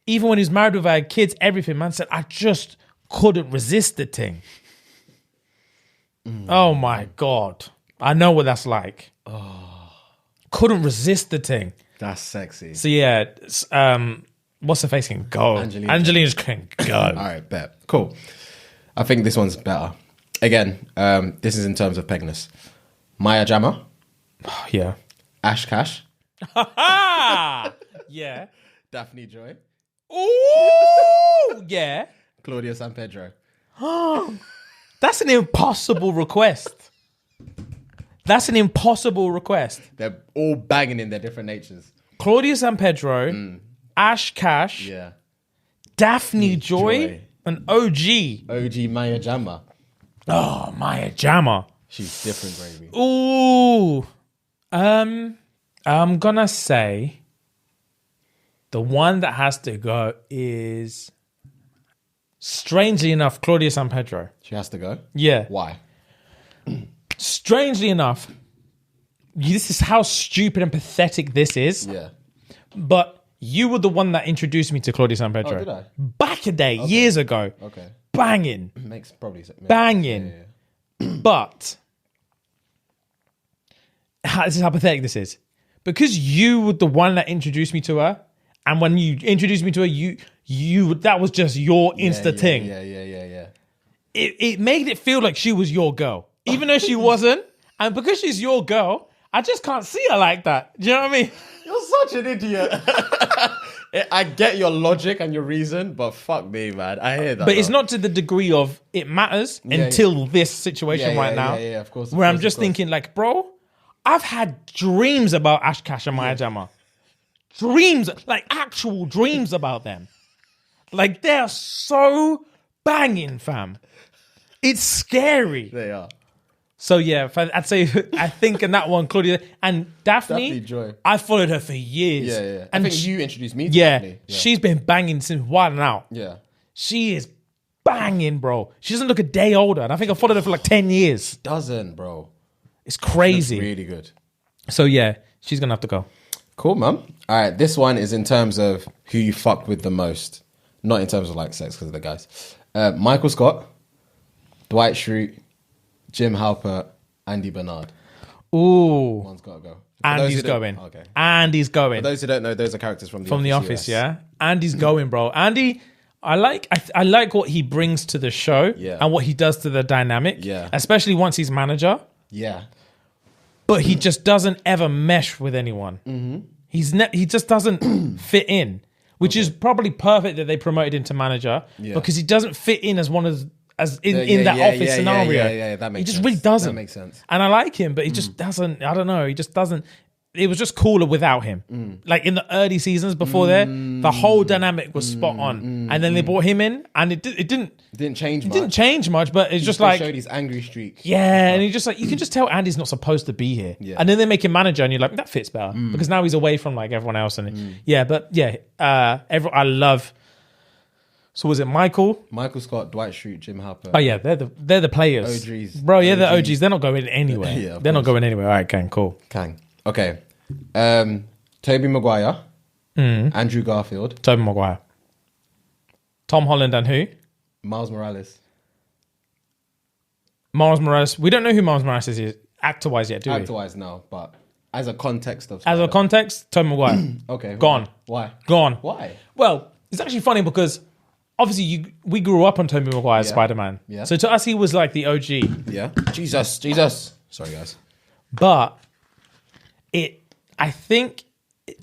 Even when he was married with her kids, everything, man said, I just couldn't resist the thing. Oh my God. I know what that's like. Couldn't resist the thing. That's sexy. So yeah, what's her face can go? Angelina's can go. All right, bet. Cool. I think this one's better. Again, this is in terms of pegness. Maya Jama, Yeah. Ash Cash, Yeah. Daphne Joy, Ooh, yeah. Claudia San Pedro. That's an impossible request. That's an impossible request. They're all banging in their different natures. Claudia San Pedro, Ash Cash, Yeah. Daphne Joy, and OG. OG Maya Jama. Oh, Maya Jama. She's different, baby. Ooh. I'm gonna say the one that has to go is, strangely enough, Claudia San Pedro. She has to go? Yeah. Why? Strangely enough, this is how stupid and pathetic this is. Yeah. But you were the one that introduced me to Claudia San Pedro. Oh, did I? Back a day, years ago. Okay. Banging. Makes probably sense. Banging. Yeah. But this is how pathetic this is. Because you were the one that introduced me to her, and when you introduced me to her, you that was just your Insta thing. Yeah. It made it feel like she was your girl, even though she wasn't. And because she's your girl, I just can't see her like that. Do you know what I mean? You're such an idiot. I get your logic and your reason, but fuck me, man. I hear that. But it's not to the degree of it matters until this situation right now. Yeah, of course. Where I'm just thinking, like, bro, I've had dreams about Ash Cash and Maya Jama. Dreams, like actual dreams about them. Like, they're so banging, fam. It's scary. They are. So yeah, I'd say I think in that one, Claudia and Daphne Joy. I followed her for years. Yeah. And I think you introduced me to yeah, Daphne. Yeah, she's been banging since Wild 'N Out. Yeah. She is banging, bro. She doesn't look a day older, and I think I followed her for like 10 years. Doesn't, bro. It's crazy. Looks really good. So yeah, she's gonna have to go. Cool, man. All right, this one is in terms of who you fucked with the most, not in terms of like sex because of the guys. Michael Scott, Dwight Schrute, Jim Halpert, Andy Bernard. Ooh, One's got to go. Andy's going. Okay. Andy's going. For those who don't know, those are characters from The Office. Yeah, Andy's going, bro. Andy, I like what he brings to the show and what he does to the dynamic. Yeah, especially once he's manager. Yeah, but he just doesn't ever mesh with anyone. Mm-hmm. He just doesn't fit in, which is probably perfect that they promoted him to manager because he doesn't fit in as one of in that office scenario. Yeah, that makes sense. He just really doesn't. That makes sense. And I like him, but he just doesn't. I don't know. He just doesn't. It was just cooler without him. Like in the early seasons before there, the whole dynamic was spot on. And then they brought him in, and it didn't change. It didn't change much, but it's just like showed his angry streak. Yeah, and he just like you can just tell Andy's not supposed to be here. Yeah. And then they make him manager, and you're like, that fits better because now he's away from like everyone else. And I love. So was it Michael Scott, Dwight Schrute, Jim Halpert? Oh yeah, they're the players, OGs, bro. Yeah, they're OGs. They're not going anywhere. They're not going anywhere. All right, Kang, cool. Kang. Okay. Tobey Maguire, Andrew Garfield, Tobey Maguire, Tom Holland, and who? Miles Morales. Miles Morales. We don't know who Miles Morales is actor-wise yet, do we? Actor-wise, no, but as a context of Spider-Man. As a context, Tobey Maguire. Okay. Gone. Why? Gone. Why? Well, it's actually funny because obviously we grew up on Tobey Maguire's Spider-Man. Yeah. So to us, he was like the OG. Yeah. Jesus. Sorry, guys. But I think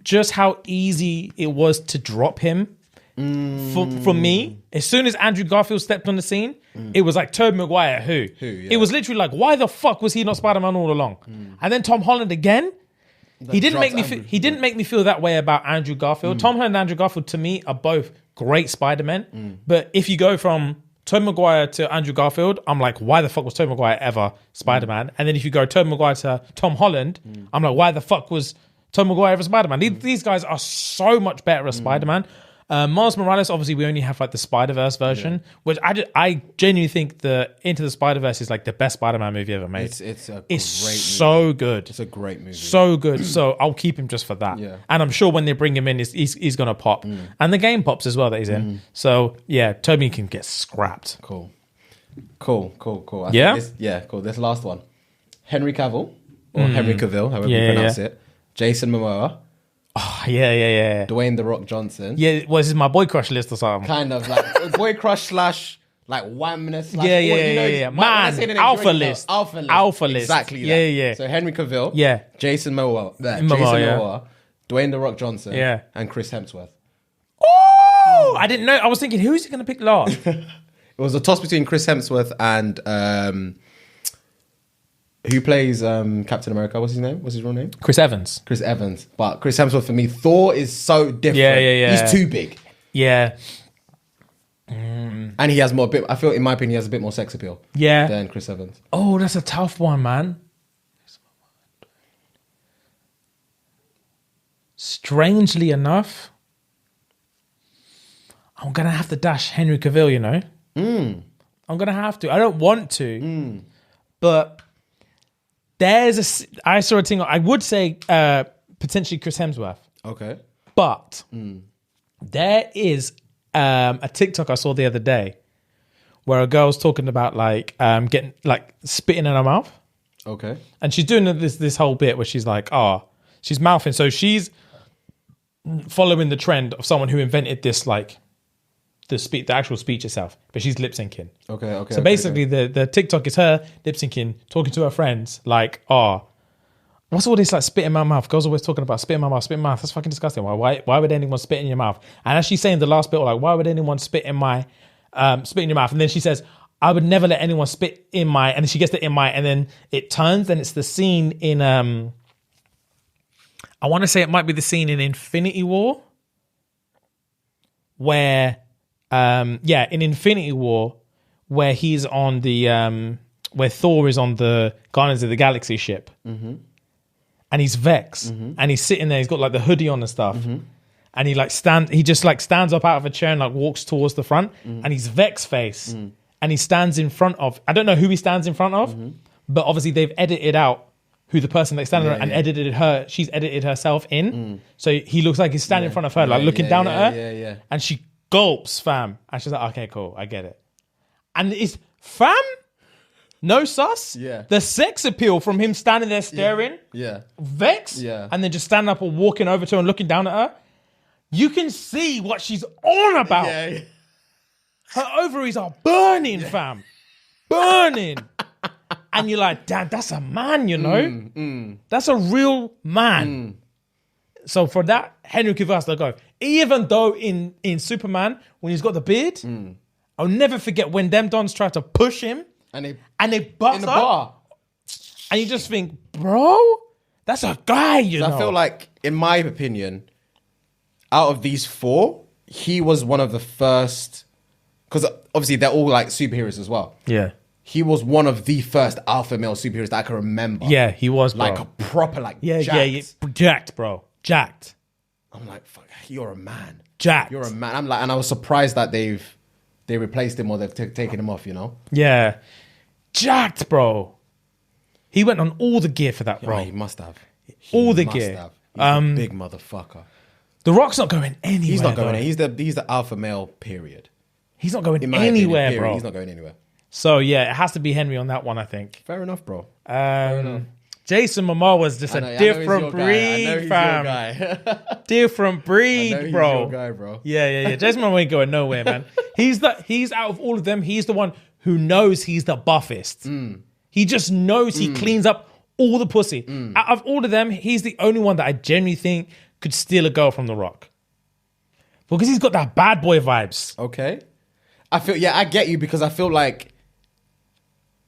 just how easy it was to drop him for me. As soon as Andrew Garfield stepped on the scene, it was like Tobey Maguire, who? Yeah. It was literally like, why the fuck was he not Spider-Man all along? And then Tom Holland again. He didn't make me feel that way about Andrew Garfield. Tom Holland and Andrew Garfield to me are both great Spider-Men. But if you go from Tobey Maguire to Andrew Garfield, I'm like, why the fuck was Tobey Maguire ever Spider-Man? And then if you go Tobey Maguire to Tom Holland, I'm like, why the fuck was Tobey Maguire ever Spider-Man? These guys are so much better as Spider-Man. Miles Morales, obviously, we only have like the Spider-Verse version, which I genuinely think the Into the Spider-Verse is like the best Spider-Man movie ever made. It's so movie. good. It's a great movie. So good. So I'll keep him just for that. Yeah. And I'm sure when they bring him in, he's going to pop. And the game pops as well that he's in. So yeah, Toby can get scrapped. Cool. Yeah? Cool. This last one. Henry Cavill, or Henry Cavill, however you pronounce it. Jason Momoa. Oh, yeah. Dwayne The Rock Johnson. Yeah, well, this is my boy crush list or something. Kind of like boy crush slash like whamness. Yeah. Man, alpha list. Alpha list. Exactly that. Yeah. So Henry Cavill. Yeah. Jason Momoa. Dwayne The Rock Johnson. Yeah. And Chris Hemsworth. Oh! I didn't know. I was thinking, who is he going to pick last? It was a toss between Chris Hemsworth and who plays Captain America? What's his name? What's his real name? Chris Evans. Chris Evans. But Chris Hemsworth for me, Thor is so different. Yeah. He's too big. Yeah. And he has more. I feel, in my opinion, he has a bit more sex appeal. Yeah. Than Chris Evans. Oh, that's a tough one, man. Strangely enough, I'm gonna have to dash Henry Cavill. You know. I'm gonna have to. I don't want to, but I saw a thing. I would say potentially Chris Hemsworth. Okay. But there is a TikTok I saw the other day where a girl's talking about like getting like spitting in her mouth. Okay. And she's doing this whole bit where she's like, she's mouthing. So she's following the trend of someone who invented this like the actual speech itself, but she's lip syncing. Okay. So basically the TikTok is her lip syncing, talking to her friends like, what's all this like spit in my mouth? Girls always talking about spit in my mouth, That's fucking disgusting. Why would anyone spit in your mouth? And as she's saying the last bit, like, why would anyone spit in my spit in your mouth? And then she says, I would never let anyone spit in my, and then she gets the in my, and then it turns and it's the scene in I want to say it might be the scene in Infinity War where in Infinity War where he's on the where Thor is on the Guardians of the Galaxy ship. And he's vexed, and he's sitting there. He's got like the hoodie on and stuff, and he just stands up out of a chair and like walks towards the front, and he's vexed face, and he stands in front of. I don't know who he stands in front of, but obviously they've edited out who the person that's standing and edited her. She's edited herself in, so he looks like he's standing in front of her, like looking down at her, and she gulps, fam, and she's like, "Okay, cool, I get it," and it's fam. No sus. Yeah. The sex appeal from him standing there staring. Yeah. Vex. Yeah. And then just standing up or walking over to her and looking down at her. You can see what she's on about. Yeah. Her ovaries are burning, fam. Burning. And you're like, damn, that's a man, you know? That's a real man. So for that, Henry Cavill has to go. Even though in Superman, when he's got the beard, I'll never forget when them dons tried to push him. And they bust in the up, bar. And you just think, bro, that's a guy, you know. I feel like, in my opinion, out of these four, he was one of the first, because obviously they're all like superheroes as well. Yeah. He was one of the first alpha male superheroes that I can remember. Yeah, he was, bro. Like a proper, like, jacked. Jacked, bro. Jacked. I'm like, fuck, you're a man. Jacked. You're a man. I'm like, and I was surprised that they replaced him or they've taken him off, you know? Yeah. Jacked, bro. He went on all the gear for that, bro. Yeah, he must have. All the gear. He's a big motherfucker. The Rock's not going anywhere. He's not going anywhere. He's the alpha male, period. He's not going anywhere, bro. He's not going anywhere. So, yeah, it has to be Henry on that one, I think. Fair enough, bro. Fair enough. Jason Momoa was just a different breed, fam. Different breed, bro. He's your guy, bro. Yeah. Jason Momoa ain't going nowhere, man. He's out of all of them, he's the one who knows he's the buffest. He just knows he cleans up all the pussy. Out of all of them, he's the only one that I genuinely think could steal a girl from The Rock. Because he's got that bad boy vibes. Okay. I get you, because I feel like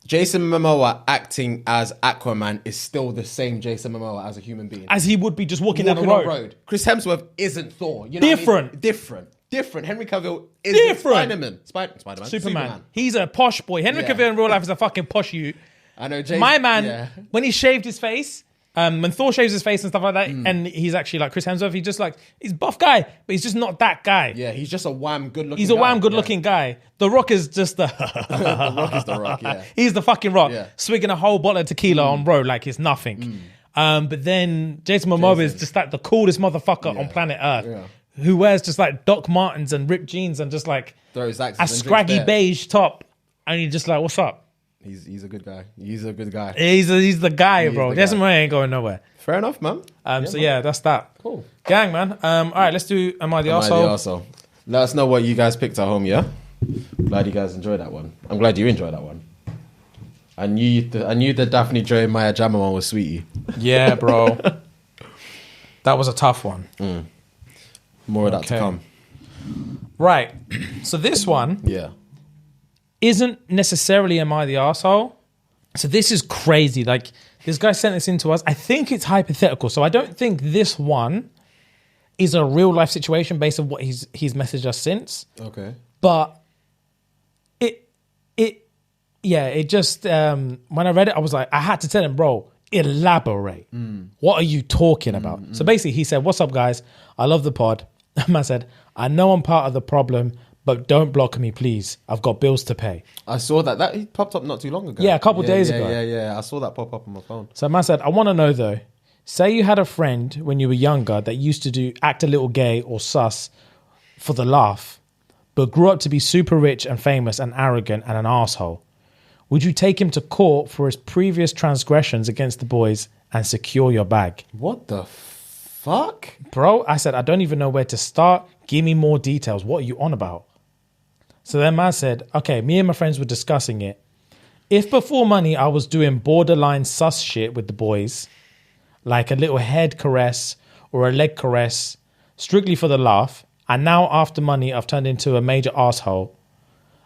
Jason Momoa acting as Aquaman is still the same Jason Momoa as a human being. As he would be just walking down the road. Chris Hemsworth isn't Thor. You know Different. What I mean? Different. Henry Cavill is Spider-Man. Spider-Man. Superman. He's a posh boy. Henry Cavill in real life is a fucking posh you. I know, Jason. My man, when he shaved his face, When Thor shaves his face and stuff like that, and he's actually like Chris Hemsworth, he's just like, he's a buff guy, but he's just not that guy. Yeah, he's just a wham good looking. He's a wham good looking guy. The Rock is just the The Rock is the Rock. Yeah, he's the fucking Rock, Yeah. swigging a whole bottle of tequila on road like it's nothing. But then Jason Momoa is just like the coolest motherfucker on planet Earth, who wears just like Doc Martens and ripped jeans and just like throws axes a and drinks scraggy beer. beige top, and you're just like, what's up? He's a good guy. He's a good guy. He's the guy, bro. the Jason guy. Momoa ain't going nowhere. Fair enough, man. So yeah, that's that. Cool. Gang, man. All right, let's do Am I the Arsehole? Also, let us know what you guys picked at home. Yeah, glad you guys enjoyed that one. I'm glad you enjoyed that one. I knew the Daphne Joy and Maya Jama one was sweetie. Yeah, bro. That was a tough one. More of that to Okay. come. Right. So this one Yeah. isn't necessarily Am I the Arsehole? So this is crazy. Like, this guy sent this in to us. I think it's hypothetical. So I don't think this one is a real life situation based on what he's messaged us since. Okay. But it just when I read it, I was like, I had to tell him, bro, elaborate. What are you talking about? So basically he said, what's up, guys? I love the pod. Man said, I know I'm part of the problem, but don't block me, please. I've got bills to pay. I saw that. He popped up not too long ago. Yeah, a couple days ago. Yeah. I saw that pop up on my phone. So man said, I want to know though, say you had a friend when you were younger that used to act a little gay or sus for the laugh, but grew up to be super rich and famous and arrogant and an asshole. Would you take him to court for his previous transgressions against the boys and secure your bag? What the fuck? Bro, I said, I don't even know where to start. Give me more details. What are you on about? So then man said, okay, me and my friends were discussing it. If before money I was doing borderline sus shit with the boys, like a little head caress or a leg caress, strictly for the laugh, and now after money I've turned into a major asshole,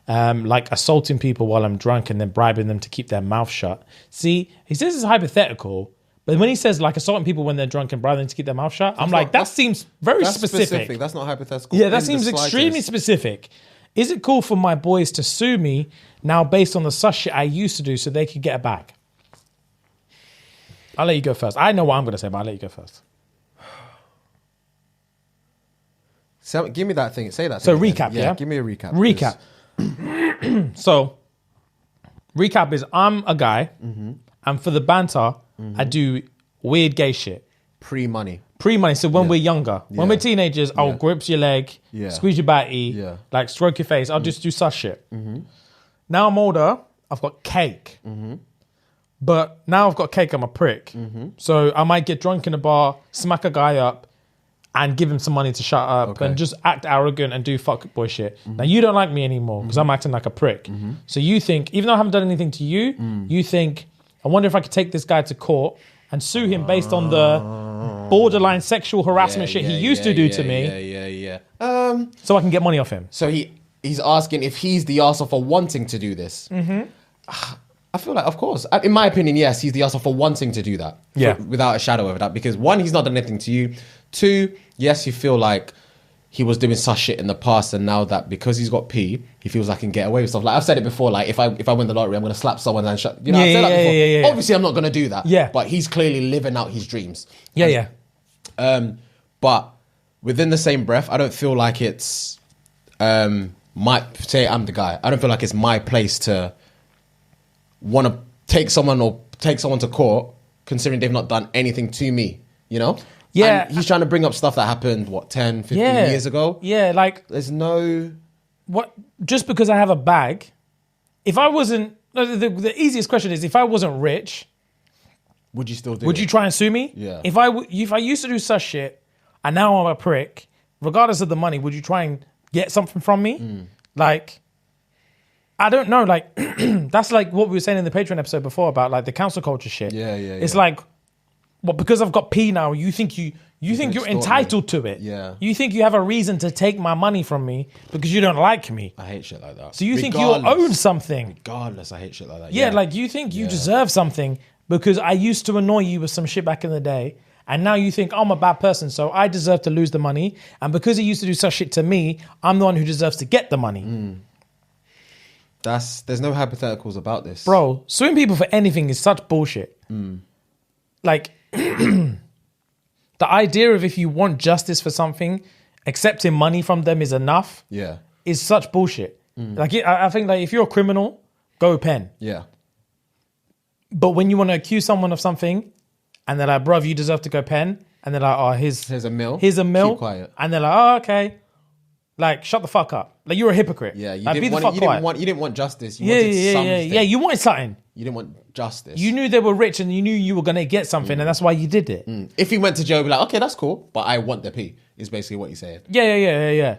like assaulting people while I'm drunk and then bribing them to keep their mouth shut. See, he says it's hypothetical, but when he says like assaulting people when they're drunk and bribing them to keep their mouth shut, I'm like, that seems very specific. That's not hypothetical. Yeah, that in the seems extremely slightest. specific. Is it cool for my boys to sue me now based on the sus shit I used to do so they could get it back? I'll let you go first. I know what I'm going to say, but I'll let you go first. So, give me that thing. Say that. So thing again. recap, yeah? Give me a recap. Recap. So, recap is I'm a guy, and for the banter, I do weird gay shit. Pre-money. Pre-money, so when we're younger. When Yeah. we're teenagers, I'll grips your leg, Yeah. squeeze your batty, Yeah. like stroke your face. I'll just do such shit. Now I'm older, I've got cake. But now I've got cake, I'm a prick. So I might get drunk in a bar, smack a guy up, and give him some money to shut up and just act arrogant and do fuck boy shit. Now you don't like me anymore because I'm acting like a prick. So you think, even though I haven't done anything to you, you think, I wonder if I could take this guy to court and sue him based on the borderline sexual harassment shit he used to do to me, Yeah. so I can get money off him. So he's asking if he's the arsehole for wanting to do this. I feel like, of course, in my opinion, yes, he's the arsehole for wanting to do that. Yeah. Without a shadow of a doubt. Because one, he's not done anything to you. Two, yes, you feel like he was doing such shit in the past, and now that because he's got P, he feels like he can get away with stuff. Like I've said it before, like if I win the lottery, I'm gonna slap someone and shut. You know, I've said that before. Yeah. Obviously, I'm not gonna do that. Yeah. But he's clearly living out his dreams. Yeah. But within the same breath, I don't feel like it's say I'm the guy. I don't feel like it's my place to want to take someone to court, considering they've not done anything to me. You know. Yeah. And he's trying to bring up stuff that happened, 10, 15 years ago? Yeah, like, There's no... what? Just because I have a bag, if I wasn't, the easiest question is, if I wasn't rich, Would you still do would it? you try and sue me? Yeah. If I used to do such shit, and now I'm a prick, regardless of the money, would you try and get something from me? Like, I don't know, like, that's like what we were saying in the Patreon episode before about like the council culture shit. Yeah. It's like, well, because I've got P now, you think you're extort entitled to it. Yeah. You think you have a reason to take my money from me because you don't like me. I hate shit like that. So you think you own something. Regardless, I hate shit like that. Yeah, like you think you deserve something because I used to annoy you with some shit back in the day. And now you think I'm a bad person, so I deserve to lose the money. And because he used to do such shit to me, I'm the one who deserves to get the money. There's no hypotheticals about this. Bro, suing people for anything is such bullshit. Like, the idea of if you want justice for something, accepting money from them is enough. Yeah. Is such bullshit. Like I think like if you're a criminal, go pen. Yeah. But when you want to accuse someone of something, and they're like, bruv, you deserve to go pen, and they're like, oh, here's a mill. Here's a mill. Keep quiet. And they're like, oh, okay. Like, shut the fuck up. Like, you're a hypocrite. Yeah, you like, didn't want you didn't want justice. You wanted something. Yeah, you wanted something. You didn't want justice. You knew they were rich and you knew you were going to get something, and that's why you did it. If he went to jail, be like, okay, that's cool, but I want the P, is basically what he's saying. Yeah.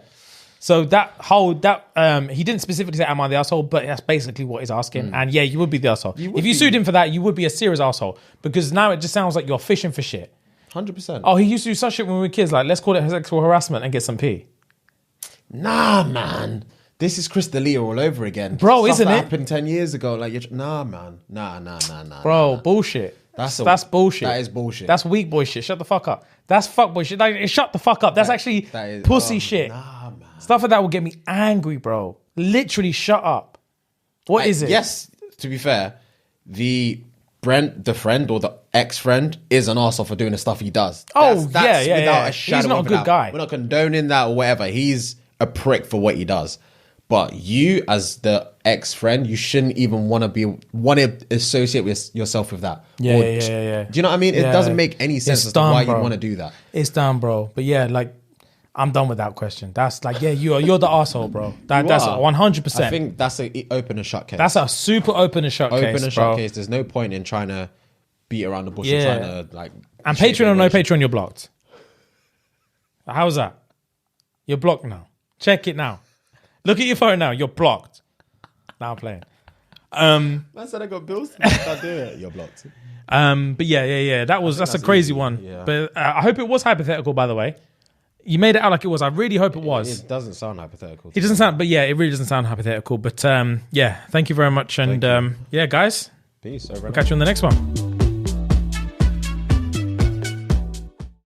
So he didn't specifically say, am I the asshole? But that's basically what he's asking. And yeah, you would be the asshole. If you sued him for that, you would be a serious asshole, because now it just sounds like you're fishing for shit. 100%. Oh, he used to do such shit when we were kids. Like, let's call it sexual harassment and get some P. Nah, man. This is Chris D'Elia all over again. Bro, Stuff isn't that it? happened 10 years ago. Like, nah, man. Nah. Bro, bullshit. That's bullshit. That is bullshit. That's weak boy shit. Shut the fuck up. That's fuck boy shit. Like, shut the fuck up. That's actually pussy shit. Nah, man. Stuff like that will get me angry, bro. Literally, shut up. What is it? Yes, to be fair, the friend or the ex-friend is an arsehole for doing the stuff he does. That's without yeah. a shadow He's not of a good doubt. guy. We're not condoning that or whatever. He's a prick for what he does. But you, as the ex-friend, you shouldn't even want to associate with yourself with that. Yeah. Do you know what I mean? It doesn't make any sense as to why you want to do that. It's done, bro. But yeah, like, I'm done with that question. That's like, yeah, you're the arsehole, bro. That's 100%. I think that's an open and shut case. That's a super open and shut case, Open and shut case. There's no point in trying to beat around the bush and trying to like. And Patreon or no Patreon, you're blocked. How's that? You're blocked now. Check it now. Look at your phone now. You're blocked. Now I'm playing. Man said I got bills. I do it. You're blocked. But yeah. That's a crazy one. Yeah. But I hope it was hypothetical, by the way. You made it out like it was. I really hope it was. It doesn't sound hypothetical. It doesn't sound, but yeah, it really doesn't sound hypothetical. But yeah, thank you very much. And yeah, guys, peace. we'll catch you on the next one.